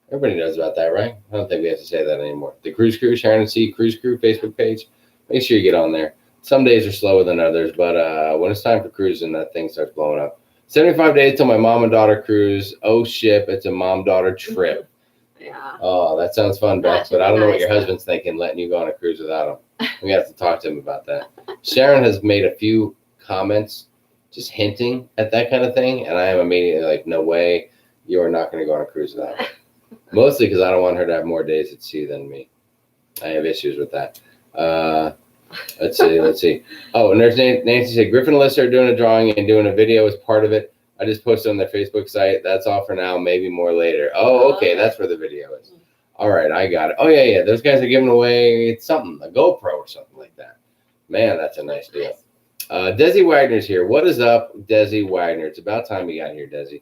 Everybody knows about that, right? I don't think we have to say that anymore. The cruise crew, Sharon and C cruise crew Facebook page. make sure you get on there. Some days are slower than others, but when it's time for cruising, that thing starts blowing up. 75 days till my mom and daughter cruise. Oh, ship. It's a mom-daughter trip. Yeah. Oh, that sounds fun, That Beth, should but I be don't know what nice, your though. husband's thinking, letting you go on a cruise without him. We have to talk to him about that. Sharon has made a few comments just hinting at that kind of thing, and I am immediately like, no way, you are not going to go on a cruise without me. Mostly because I don't want her to have more days at sea than me. I have issues with that. Let's see. Oh, and there's Nancy said, Griffin and Alyssa are doing a drawing and doing a video as part of it. I just posted on their Facebook site. That's all for now, maybe more later. Oh, okay, that's where the video is. All right, I got it. Oh, yeah, those guys are giving away something, a GoPro or something like that. Man, that's a nice deal. Desi Wagner's here. What is up, Desi Wagner? It's about time you got here, Desi.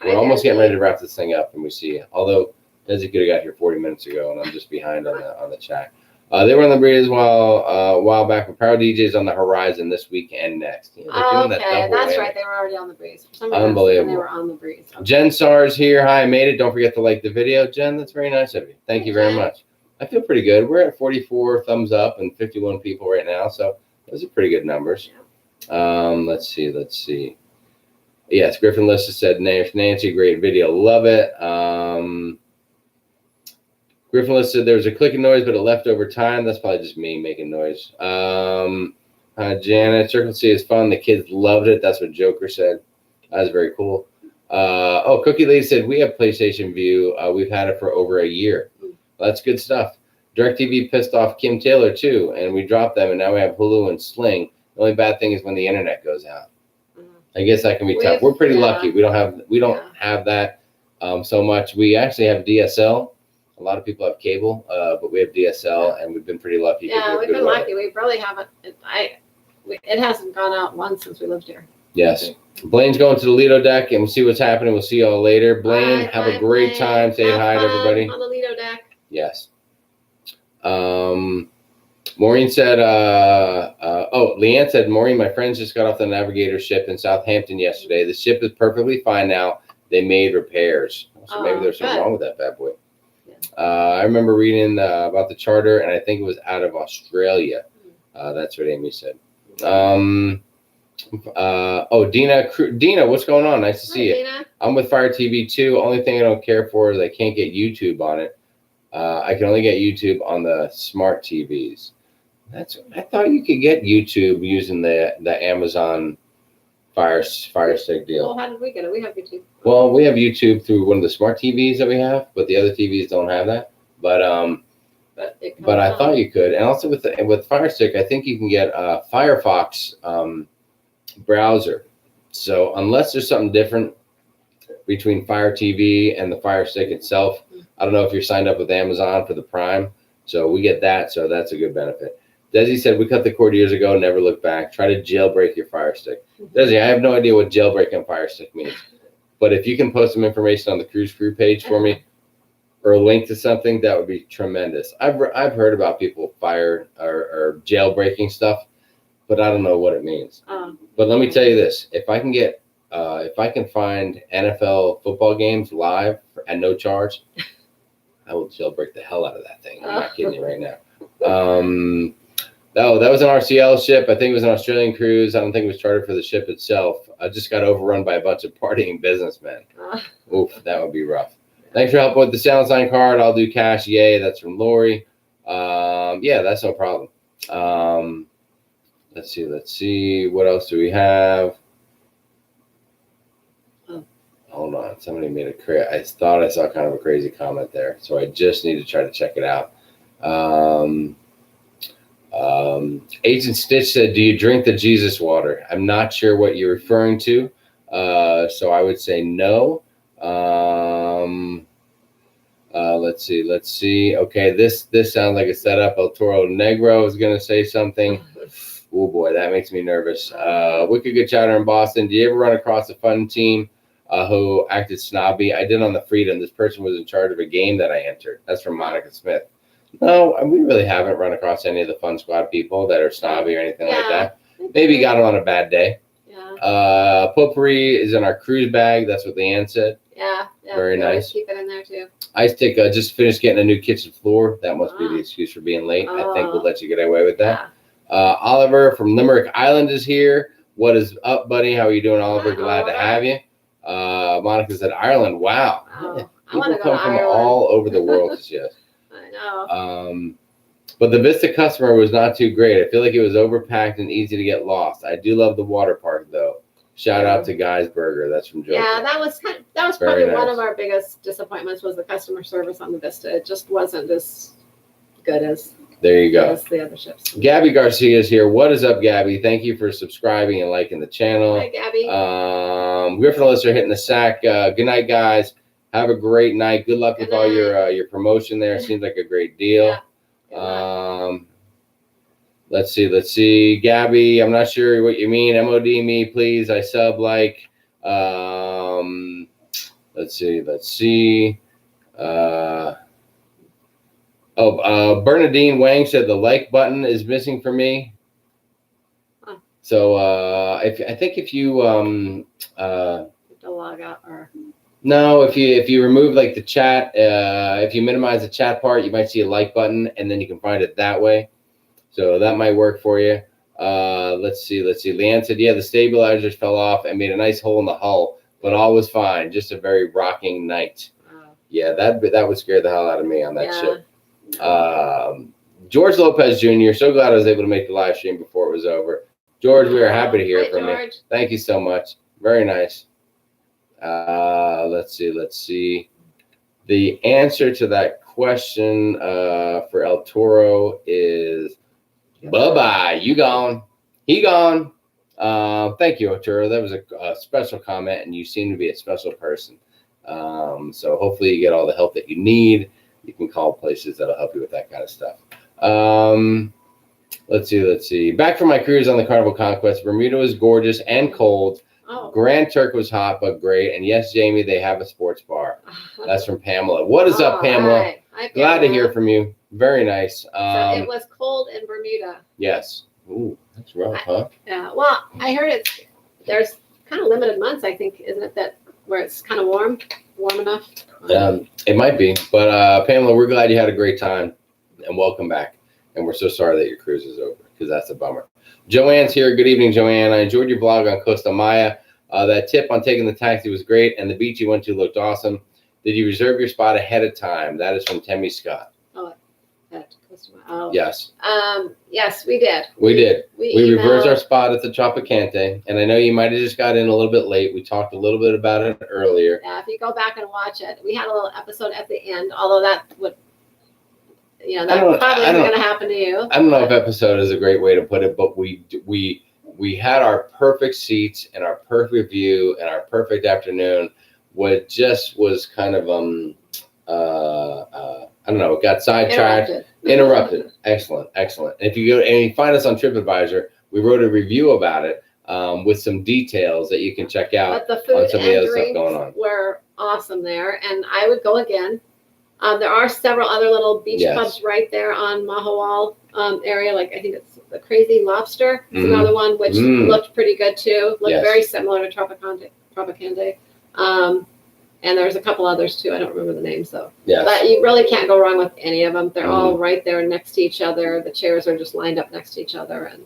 We're almost getting ready to wrap this thing up, and we see you. Although Desi could have got here 40 minutes ago, and I'm just behind on the chat. They were on the breeze a while back with Power DJs on the horizon this week and next. Yeah, that's right. They were already on the breeze. For some reason, unbelievable. They were on the breeze. Okay. Jen Sars here. Hi, I made it. Don't forget to like the video. Jen, that's very nice of you. Thank you very much. I feel pretty good. We're at 44 thumbs up and 51 people right now, so those are pretty good numbers. Let's see. Yes, Griffin Lissa said, Nancy, great video. Love it. Griffin Lissa said there was a clicking noise, but it left over time. That's probably just me making noise. Janet, Circle C is fun. The kids loved it. That's what Joker said. That was very cool. Cookie Lady said, we have PlayStation View. We've had it for over a year. Well, that's good stuff. DirecTV pissed off Kim Taylor, too, and we dropped them, and now we have Hulu and Sling. The only bad thing is when the internet goes out. I guess that can be tough. We're pretty lucky. We don't have that so much. We actually have DSL. A lot of people have cable, but we have DSL, and we've been pretty lucky. Yeah, we've been lucky. We really haven't. It hasn't gone out once since we lived here. Yes. Blaine's going to the Lido deck, and we'll see what's happening. We'll see y'all later. Blaine, have a great time. Say hi to everybody. On the Lido deck. Yes. Maureen said, Leanne said, Maureen, my friends just got off the Navigator ship in Southampton yesterday. The ship is perfectly fine now. They made repairs. So maybe there's something wrong with that bad boy. I remember reading about the charter, and I think it was out of Australia. That's what Amy said. Dina, what's going on? Nice to see you. Dina. I'm with Fire TV too. Only thing I don't care for is I can't get YouTube on it. I can only get YouTube on the smart TVs. I thought you could get YouTube using the Amazon Fire Stick deal. Well, how did we get it? We have YouTube. Well, we have YouTube through one of the smart TVs that we have, but the other TVs don't have that. But I thought you could. And also with Fire Stick, I think you can get a Firefox browser. So unless there's something different between Fire TV and the Fire Stick itself, I don't know if you're signed up with Amazon for the Prime. So we get that. So that's a good benefit. Desi said, we cut the cord years ago, never look back. Try to jailbreak your Fire Stick. Desi, I have no idea what jailbreak on Fire Stick means. But if you can post some information on the Cruise Crew page for me or a link to something, that would be tremendous. I've heard about people fire or jailbreaking stuff, but I don't know what it means. But let me tell you this. If I can find NFL football games live at no charge, I will jailbreak the hell out of that thing. I'm not kidding you right now. That was an RCL ship. I think it was an Australian cruise. I don't think it was chartered for the ship itself. I just got overrun by a bunch of partying businessmen. Oof, that would be rough. Thanks for helping with the sound sign card. I'll do cash. Yay. That's from Lori. Yeah, that's no problem. Let's see. What else do we have? Hold on. Somebody made I thought I saw kind of a crazy comment there. So I just need to try to check it out. Agent Stitch said, do you drink the Jesus water? I'm not sure what you're referring to. So I would say no. Let's see. Okay, this sounds like a setup. El Toro Negro is going to say something. Oh boy, that makes me nervous. Wicked Good Chatter in Boston. Do you ever run across a fun team who acted snobby? I did on the Freedom. This person was in charge of a game that I entered. That's from Monica Smith. No, we really haven't run across any of the Fun Squad people that are snobby or anything like that. Maybe got them on a bad day. Yeah. Potpourri is in our cruise bag. That's what Leanne said. Yeah. Very nice. Keep it in there too. Ice Tick just finished getting a new kitchen floor. That must be the excuse for being late. I think we'll let you get away with that. Oliver from Limerick Island is here. What is up, buddy? How are you doing, Oliver? Hi, Glad Oliver. to have you. Monica said Ireland. Wow. Oh, I People want to go come to from Ireland. all over the world to see us. I know. But the Vista customer was not too great. I feel like it was overpacked and easy to get lost. I do love the water park though. Shout out to Guy's Burger. That's from Georgia. Yeah, that was Very probably one nice. of our biggest disappointments was the customer service on the Vista. It just wasn't as good as There you go. as the other ships. Gabby Garcia is here. What is up, Gabby? Thank you for subscribing and liking the channel. Hi, Gabby. Griffin and Alyssa are hitting the sack. Good night, guys. Have a great night. Good luck with all your promotion there. Seems like a great deal. Yeah. Let's see. Gabby, I'm not sure what you mean. MOD me, please. I sub like. Let's see. Bernadine Wang said the like button is missing for me. Huh. So if you To log out or no, if you remove like the chat, if you minimize the chat part, you might see a like button, and then you can find it that way. So that might work for you. Let's see. Leanne said, yeah, the stabilizers fell off and made a nice hole in the hull, but all was fine. Just a very rocking night. Yeah, that would scare the hell out of me on that ship. George Lopez Jr., so glad I was able to make the live stream before it was over. George, we are happy to hear from you. Thank you so much. Very nice. Let's see. The answer to that question for El Toro is bye-bye. You gone. He gone. Thank you, El Toro. That was a special comment, and you seem to be a special person. So hopefully you get all the help that you need. You can call places that'll help you with that kind of stuff. Let's see. Back from my cruise on the Carnival Conquest. Bermuda was gorgeous and cold. Oh. Grand Turk was hot but great. And yes, Jamie, they have a sports bar. That's from Pamela. What is up, Pamela? Hi. Hi, Glad to hear from you. Very nice. So it was cold in Bermuda. Yes. Ooh, that's rough, huh? Yeah. Well, I heard there's kind of limited months, I think, isn't it, that where it's kind of warm enough? It might be. But Pamela, we're glad you had a great time and welcome back. And we're so sorry that your cruise is over because that's a bummer. Joanne's here. Good evening, Joanne. I enjoyed your vlog on Costa Maya. That tip on taking the taxi was great, and the beach you went to looked awesome. Did you reserve your spot ahead of time? That is from Temmie Scott. Oh. Yes. Yes, we did. We did. We reversed our emailed- spot at the Tropicante, and I know you might have just got in a little bit late. We talked a little bit about it earlier. Yeah, if you go back and watch it, we had a little episode at the end, although that would, that probably isn't going to happen to you. I don't know if episode is a great way to put it, but we had our perfect seats and our perfect view and our perfect afternoon. What just was kind of I don't know, it got sidetracked, interrupted. Excellent. If you go and you find us on TripAdvisor, we wrote a review about it with some details that you can check out. But the food on some of the and other stuff drinks going on. were awesome there, and I would go again. There are several other little beach clubs right there on Mahawal area. Like I think it's the Crazy Lobster. It's another one which looked pretty good too. Looked very similar to Tropicante. And there's a couple others too. I don't remember the names though. Yes. But you really can't go wrong with any of them. They're all right there next to each other. The chairs are just lined up next to each other, and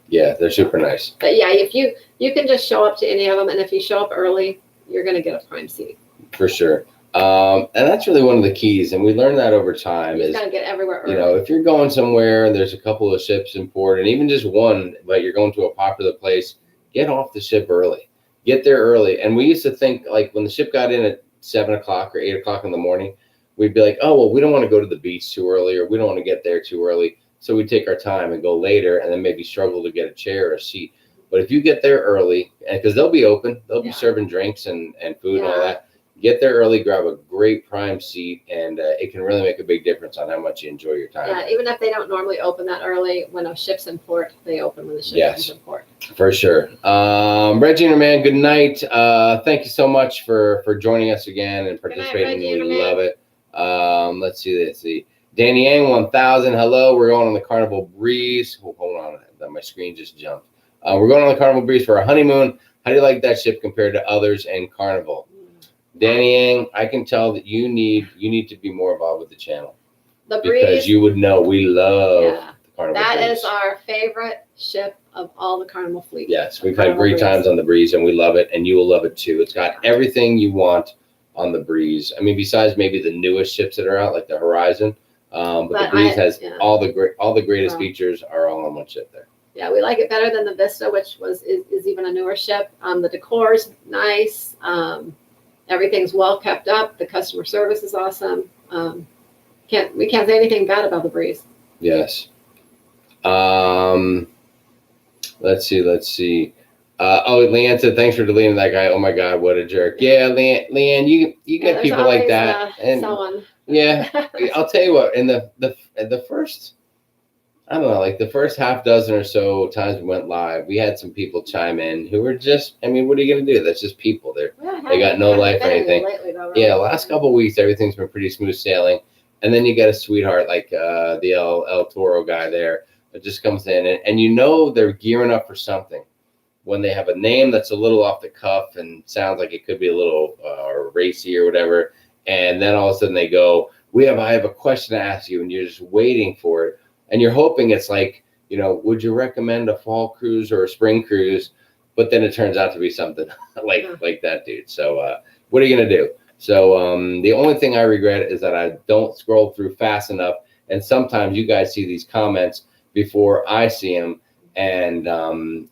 yeah, they're super nice. But yeah, if you can just show up to any of them, and if you show up early, you're going to get a prime seat. For sure. And that's really one of the keys, and we learned that over time. You just got to get everywhere early. If you're going somewhere and there's a couple of ships in port, and even just one, but you're going to a popular place, get off the ship early. Get there early. And we used to think, like, when the ship got in at 7 o'clock or 8 o'clock in the morning, we'd be like, oh, well, we don't want to go to the beach too early, or we don't want to get there too early. So we'd take our time and go later and then maybe struggle to get a chair or a seat. But if you get there early, and because they'll be open, they'll be serving drinks and food and all that. Get there early, grab a great prime seat, and it can really make a big difference on how much you enjoy your time. Yeah, even if they don't normally open that early, when a ship's in port, they open when the ship is in port. For sure. Regina, man, good night. Thank you so much for joining us again and participating. We love it. Let's see. Danny Yang 1000. Hello. We're going on the Carnival Breeze. Hold on. My screen just jumped. We're going on the Carnival Breeze for our honeymoon. How do you like that ship compared to others in Carnival? Danny Yang, I can tell that you need to be more involved with the channel. The Breeze. Because you would know we love the Carnival That Breeze. is our favorite ship of all the Carnival fleet. Yes, we've had Carnival great Breeze. times on the Breeze, and we love it, and you will love it too. It's got everything you want on the Breeze. I mean, besides maybe the newest ships that are out, like the Horizon, but the Breeze has all the greatest features are all on one ship there. Yeah, we like it better than the Vista, which is even a newer ship. The decor's nice. Everything's well kept up. The customer service is awesome. We can't say anything bad about the Breeze. Yes. Let's see. Leanne said, thanks for deleting that guy. Oh my God, what a jerk. Yeah, Leanne, you get people like that. And someone. Yeah, I'll tell you what, in the first, I don't know, like the first half dozen or so times we went live, we had some people chime in who were just, I mean, what are you going to do? That's just people. They got no life or anything. Lately, though, really. Yeah, last couple of weeks, everything's been pretty smooth sailing. And then you get a sweetheart like the El Toro guy there that just comes in. And you know they're gearing up for something when they have a name that's a little off the cuff and sounds like it could be a little racy or whatever. And then all of a sudden they go, I have a question to ask you. And you're just waiting for it. And you're hoping it's like, would you recommend a fall cruise or a spring cruise? But then it turns out to be something like that dude. So what are you going to do? So the only thing I regret is that I don't scroll through fast enough. And sometimes you guys see these comments before I see them. And then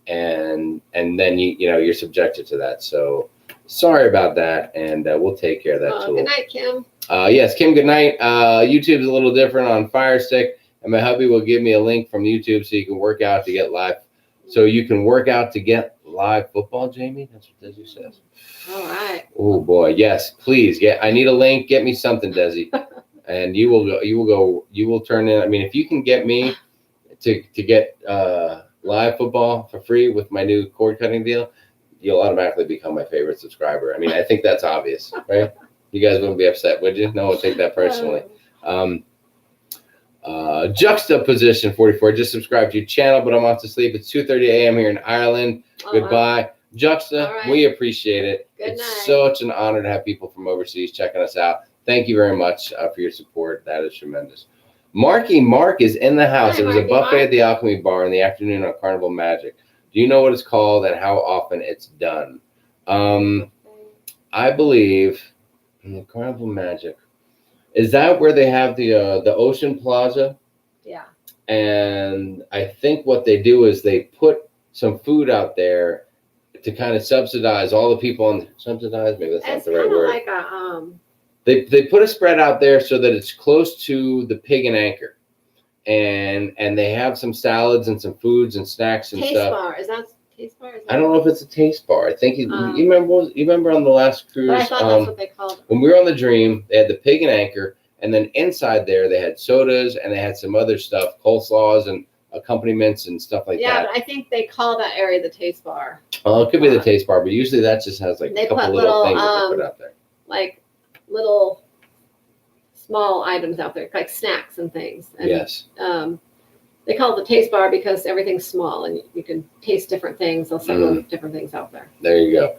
you're subjected to that. So sorry about that. And we'll take care of that too. Good night, Kim. Yes, Kim, good night. YouTube's a little different on Fire Stick. And my hubby will give me a link from YouTube so you can work out to get live. So you can work out to get live football, Jamie? That's what Desi says. All right. Oh boy, yes, please. I need a link. Get me something, Desi. And you will turn in. I mean, if you can get me to get live football for free with my new cord cutting deal, you'll automatically become my favorite subscriber. I mean, I think that's obvious, right? You guys wouldn't be upset, would you? No one take that personally. Juxtaposition 44, just subscribe to your channel, but I'm off to sleep. It's 2:30 a.m. here in Ireland. Goodbye. Juxta, right. We appreciate it. Good it's night. Such an honor to have people from overseas checking us out. Thank you very much for your support. That is tremendous. Marky Mark is in the house. Hi, It was a Marky buffet Mark. at the Alchemy Bar in the afternoon on Carnival Magic. Do you know what it's called and how often it's done? I believe Carnival Magic. Is that where they have the Ocean Plaza? Yeah. And I think what they do is they put some food out there to kind of subsidize all the people on subsidize. Maybe that's not the right word. Like a They put a spread out there so that it's close to the Pig and Anchor, and they have some salads and some foods and snacks and taste stuff. bar. Is that taste bar? I don't know if it's a taste bar. I think you remember on the last cruise. But I thought that's what they called it. When we were on the Dream, they had the Pig and Anchor, and then inside there they had sodas and they had some other stuff, coleslaws and accompaniments and stuff like that. Yeah, but I think they call that area the taste bar. Oh, it could be the taste bar, but usually that just has like They a couple put little little, things that they put out there. Like little small items out there, like snacks and things. And, Yes. they call it the taste bar because everything's small and you can taste different things. They'll sell different things out there. There you go.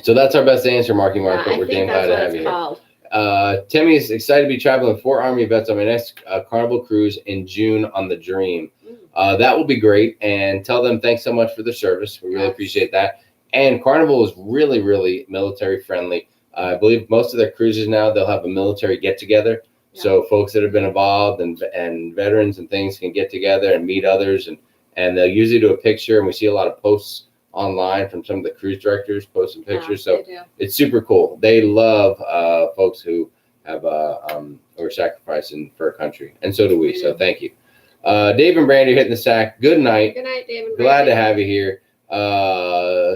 So that's our best answer, Marky Mark, but I we're think damn that's glad to what have it's you called. here. Timmy's excited to be traveling 4 Army vets on my next Carnival cruise in June on the Dream. That will be great. And tell them thanks so much for the service. We really appreciate that. And Carnival is really, really military friendly. I believe most of their cruises now, they'll have a military get-together. Yeah. So folks that have been involved and veterans and things can get together and meet others. And they'll usually do a picture. And we see a lot of posts online from some of the cruise directors posting pictures. So it's super cool. They love folks who have who are sacrificing for a country. And so do we. So thank you. Dave and Brandy hitting the sack. Good night. Good night, Dave and Brandy. Glad to have you here.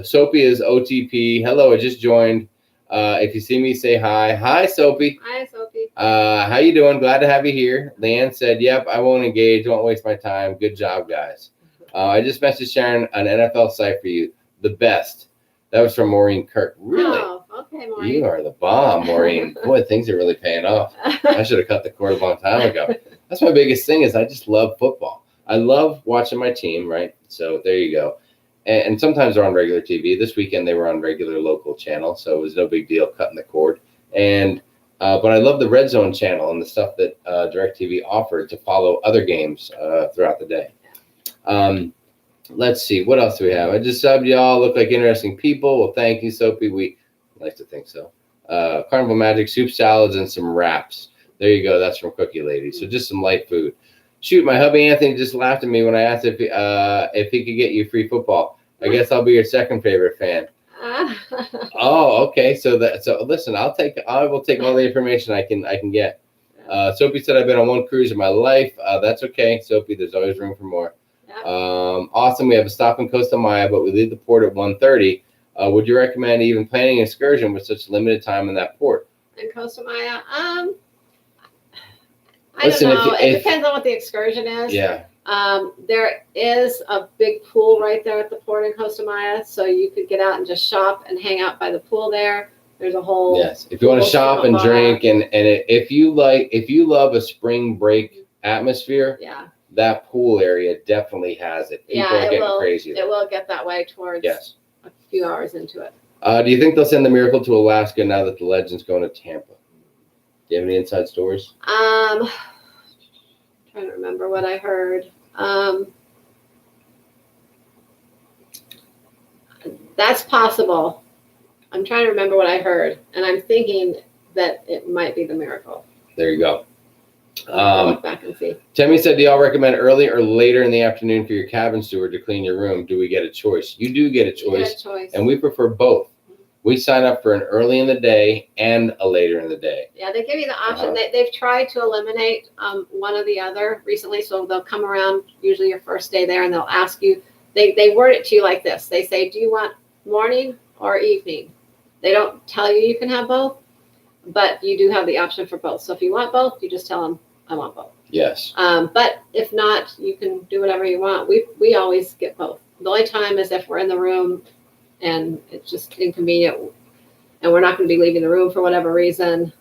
Soapy is OTP. Hello, I just joined. If you see me, say hi. Hi, Soapy. Hi, Soapy. How you doing? Glad to have you here. Leanne said, yep, I won't engage. Won't waste my time. Good job, guys. I just messaged Sharon an NFL site for you. The best. That was from Maureen Kirk. Really? Oh, okay, Maureen. You are the bomb, Maureen. Boy, things are really paying off. I should have cut the cord a long time ago. That's my biggest thing is I just love football. I love watching my team, right? So there you go. And sometimes they're on regular TV. This weekend they were on regular local channel, so it was no big deal cutting the cord. And But I love the Red Zone channel and the stuff that DirecTV offered to follow other games throughout the day. Let's see, what else do we have? I just subbed y'all. Look like interesting people. Well, thank you, Soapy. We like to think so. Carnival Magic, soup, salads, and some wraps. There you go. That's from Cookie Lady. So just some light food. Shoot, my hubby Anthony just laughed at me when I asked if he could get you free football. I guess I'll be your second favorite fan. Oh, okay. So listen, I will take all the information I can get. Soapy said I've been on one cruise in my life. That's okay, Soapy. There's always room for more. Yeah. Awesome. We have a stop in Costa Maya, but we leave the port at 1:30. Would you recommend even planning an excursion with such limited time in that port? In Costa Maya, I don't know. It depends on what the excursion is. Yeah. There is a big pool right there at the port in Costa Maya, so you could get out and just shop and hang out by the pool there. There's a whole if you want to shop and drink and if you love a spring break atmosphere, that pool area definitely has it. People are getting crazy. It will get that way towards a few hours into it. Do you think they'll send the Miracle to Alaska now that the Legend's going to Tampa? Do you have any inside stories? Trying to remember what I heard. That's possible. I'm trying to remember what I heard, and I'm thinking that it might be the Miracle. There you go. I'll look back and see. Tammy said, do y'all recommend early or later in the afternoon for your cabin steward to clean your room? Do we get a choice? You do get a choice, and we prefer both. We sign up for an early in the day and a later in the day. Yeah, they give you the option. They've tried to eliminate one or the other recently, so they'll come around usually your first day there, and they'll ask you. They word it to you like this. They say, do you want morning or evening? They don't tell you can have both, but you do have the option for both. So if you want both, you just tell them, I want both. Yes. But if not, you can do whatever you want. We always get both. The only time is if we're in the room and it's just inconvenient and we're not going to be leaving the room for whatever reason.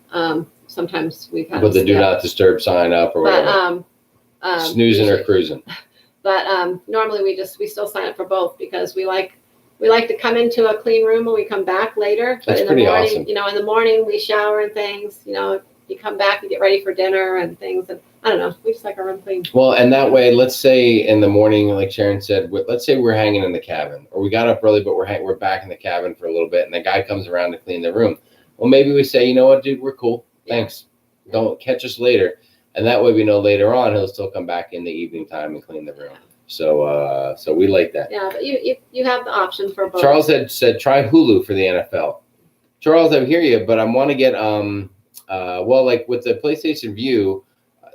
Sometimes we've had the do not disturb sign up or whatever. Snoozing or cruising. But normally we still sign up for both because we like to come into a clean room when we come back later. But That's in the morning, awesome. In the morning we shower and things. You come back and get ready for dinner and things. And I don't know, we just like our room clean. Well, and that way, let's say in the morning, like Sharon said, let's say we're hanging in the cabin, or we got up early, but we're back in the cabin for a little bit, and the guy comes around to clean the room. Well, maybe we say, you know what, dude, we're cool. Thanks. Don't catch us later. And that way we know later on he'll still come back in the evening time and clean the room. So we like that. Yeah, but you have the option for both. Charles had said try Hulu for the NFL. Charles, I hear you, but I want to get like with the PlayStation View,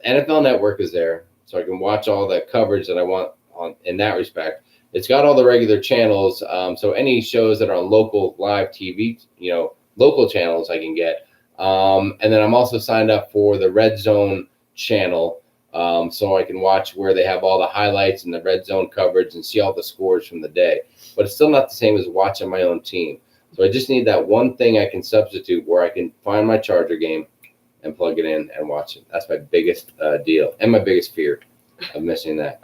NFL Network is there, so I can watch all the coverage that I want on in that respect. It's got all the regular channels, so any shows that are on local live TV, local channels I can get. And then I'm also signed up for the Red Zone channel. So I can watch where they have all the highlights and the red zone coverage and see all the scores from the day. But it's still not the same as watching my own team. So I just need that one thing I can substitute where I can find my Charger game and plug it in and watch it. That's my biggest deal and my biggest fear of missing that.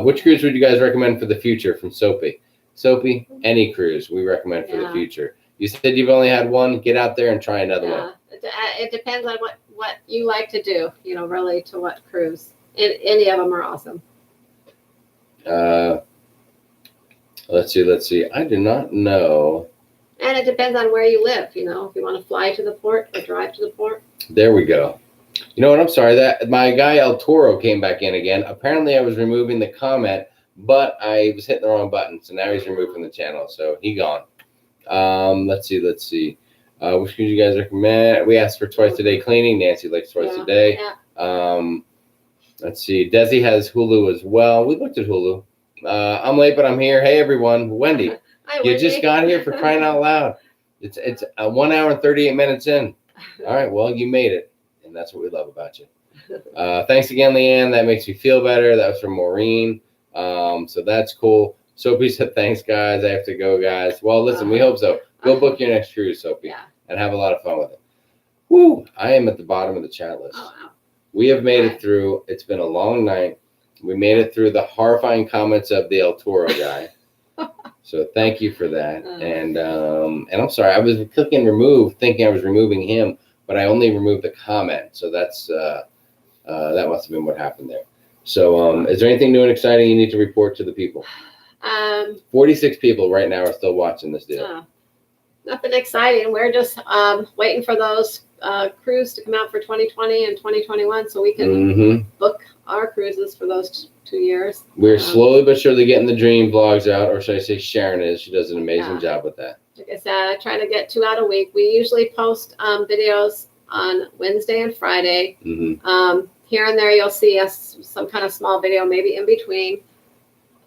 Which cruise would you guys recommend for the future from Soapy? Soapy, any cruise we recommend for the future. You said you've only had one. Get out there and try another one. It depends on what you like to do, really to what cruise. Any of them are awesome. Let's see. I do not know. And it depends on where you live, if you want to fly to the port or drive to the port. There we go. You know what? I'm sorry that my guy El Toro came back in again. Apparently I was removing the comment, but I was hitting the wrong button. So now he's removed from the channel. So he gone. Let's see. Which could you guys recommend? We asked for twice a day cleaning. Nancy likes twice a day. Yeah. Let's see. Desi has Hulu as well. We looked at Hulu. I'm late, but I'm here. Hey, everyone. Wendy. Hi, you Wendy. just got here for crying out loud. It's 1 hour and 38 minutes in. All right. Well, you made it. And that's what we love about you. Thanks again, Leanne. That makes me feel better. That was from Maureen. So that's cool. Soapy said, thanks, guys. I have to go, guys. Well, listen, we hope so. Go book your next cruise, Soapy, and have a lot of fun with it. Woo! I am at the bottom of the chat list. Oh, wow. We have made it through. It's been a long night. We made it through the horrifying comments of the El Toro guy. So thank you for that. And I'm sorry. I was clicking remove, thinking I was removing him, but I only removed the comment. So that's that must have been what happened there. So is there anything new and exciting you need to report to the people? 46 people right now are still watching this deal. Nothing exciting. We're just waiting for those cruise to come out for 2020 and 2021 so we can book our cruises for those 2 years. We're slowly but surely getting the dream vlogs out, or should I say Sharon is. She does an amazing job with that. Like I said, I try to get 2 out a week. We usually post videos on Wednesday and Friday. Here and there you'll see us some kind of small video, maybe in between.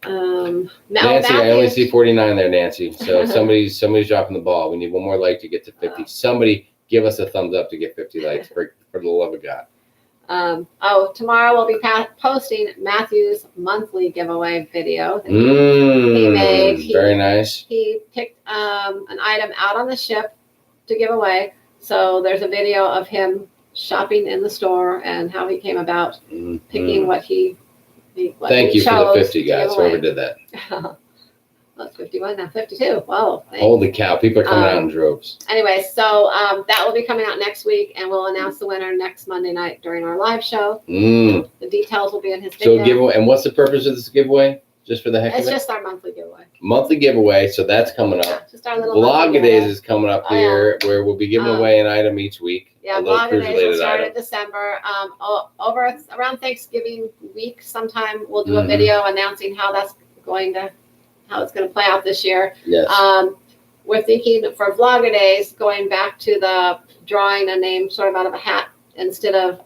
Nancy, I only see 49 there, Nancy. So somebody's dropping the ball. We need one more like to get to 50. Somebody give us a thumbs up to get 50 likes for the love of God. Tomorrow we'll be posting Matthew's monthly giveaway video that he made. Very nice. He picked an item out on the ship to give away. So there's a video of him shopping in the store and how he came about picking what he Thank you for the 50 guys. Whoever did that. That's 51 now, 52. Wow. Thanks. Holy cow. People are coming out in droves. Anyway, so that will be coming out next week, and we'll announce the winner next Monday night during our live show. The details will be in his video. So giveaway. And what's the purpose of this giveaway? Just for the heck of it? It's just our monthly giveaway. Monthly giveaway. So that's coming up. Yeah, just our little Vlog-a-days is coming up here, where we'll be giving away an item each week. Yeah, Vlog-a-days will start in December. Over around Thanksgiving week sometime, we'll do a video announcing how it's going to play out this year. Yes. We're thinking for Vlog-a-days, going back to the drawing a name sort of out of a hat instead of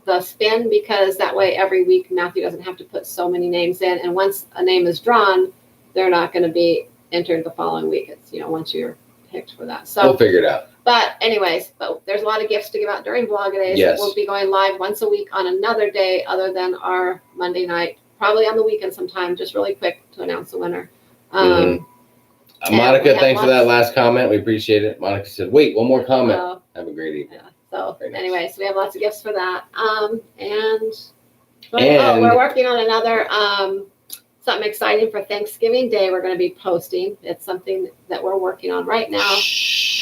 the spin, because that way every week Matthew doesn't have to put so many names in. And once a name is drawn, they're not going to be entered the following week. It's, once you're picked for that. So we'll figure it out. But anyways, there's a lot of gifts to give out during Vlog-a-days. Yes. We'll be going live once a week on another day other than our Monday night, probably on the weekend sometime, just really quick to announce the winner. Monica, thanks for that last comment. We appreciate it. Monica said, wait, one more comment. Have a great evening. Yeah. So anyway, so we have lots of gifts for that. And we're working on another something exciting for Thanksgiving Day we're going to be posting. It's something that we're working on right now.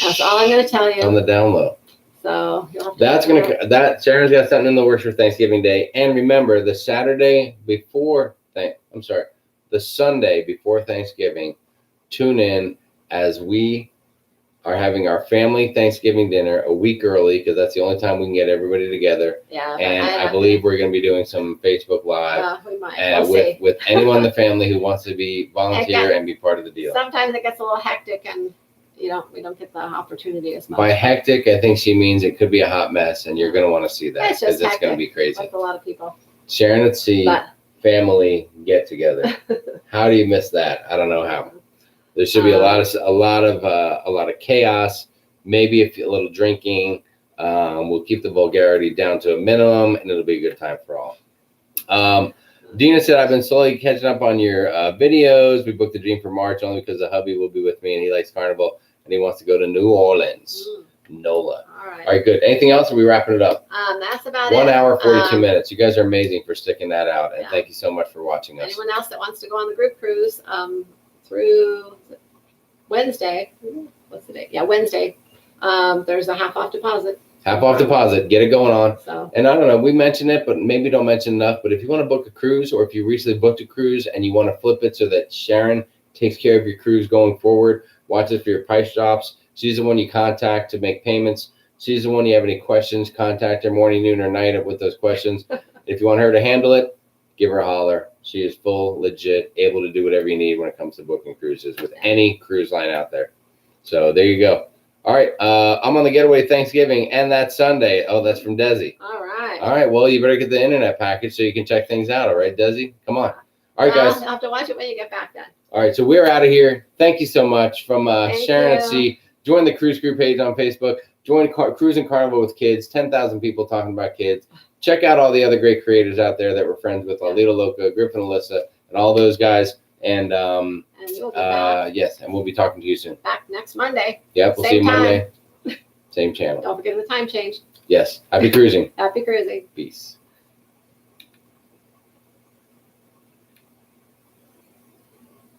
That's all I'm going to tell you. On the down low. So you'll have to Sharon's got something in the works for Thanksgiving Day. And remember, the Sunday before Thanksgiving, tune in as we are having our family Thanksgiving dinner a week early, because that's the only time we can get everybody together. Yeah. And I believe we're going to be doing some Facebook Live we might. with anyone in the family who wants to be volunteer and be part of the deal. Sometimes it gets a little hectic and we don't get the opportunity as much. By hectic, I think she means it could be a hot mess, and you're going to want to see that because it's going to be crazy. Like a lot of people. Sharonatsea family get together. How do you miss that? I don't know how. There should be a lot of chaos. Maybe a little drinking. We'll keep the vulgarity down to a minimum, and it'll be a good time for all. Dina said, I've been slowly catching up on your videos. We booked the dream for March only because the hubby will be with me, and he likes Carnival, and he wants to go to New Orleans. NOLA. All right, good. Anything else, or are we wrapping it up? That's about it. 1 hour, 42 minutes. You guys are amazing for sticking that out, and thank you so much for watching us. Anyone else that wants to go on the group cruise through Wednesday, what's the date? Yeah, Wednesday. There's a half off deposit. Half off deposit. Get it going on. So. And I don't know, we mentioned it, but maybe don't mention enough. But if you want to book a cruise, or if you recently booked a cruise and you want to flip it so that Sharon takes care of your cruise going forward, watch it for your price drops. She's the one you contact to make payments. She's the one you have any questions, contact her morning, noon, or night with those questions. If you want her to handle it, give her a holler. She is full, legit, able to do whatever you need when it comes to booking cruises with any cruise line out there. So there you go. All right. I'm on the getaway Thanksgiving and that Sunday. Oh, that's from Desi. All right. All right. Well, you better get the internet package so you can check things out. All right, Desi? Come on. All right, guys. I'll have to watch it when you get back then. All right. So we're out of here. Thank you so much from Sharonatsea. Join the Cruise Crew page on Facebook. Join Cruising Carnival with Kids. 10,000 people talking about kids. Check out all the other great creators out there that we're friends with, Lalita Loca, Griffin Alyssa, and all those guys. And you'll be back. Yes, and we'll be talking to you soon. Back next Monday. Yep, we'll see you Monday. Same channel. Don't forget the time change. Yes. Happy cruising. Happy cruising. Peace.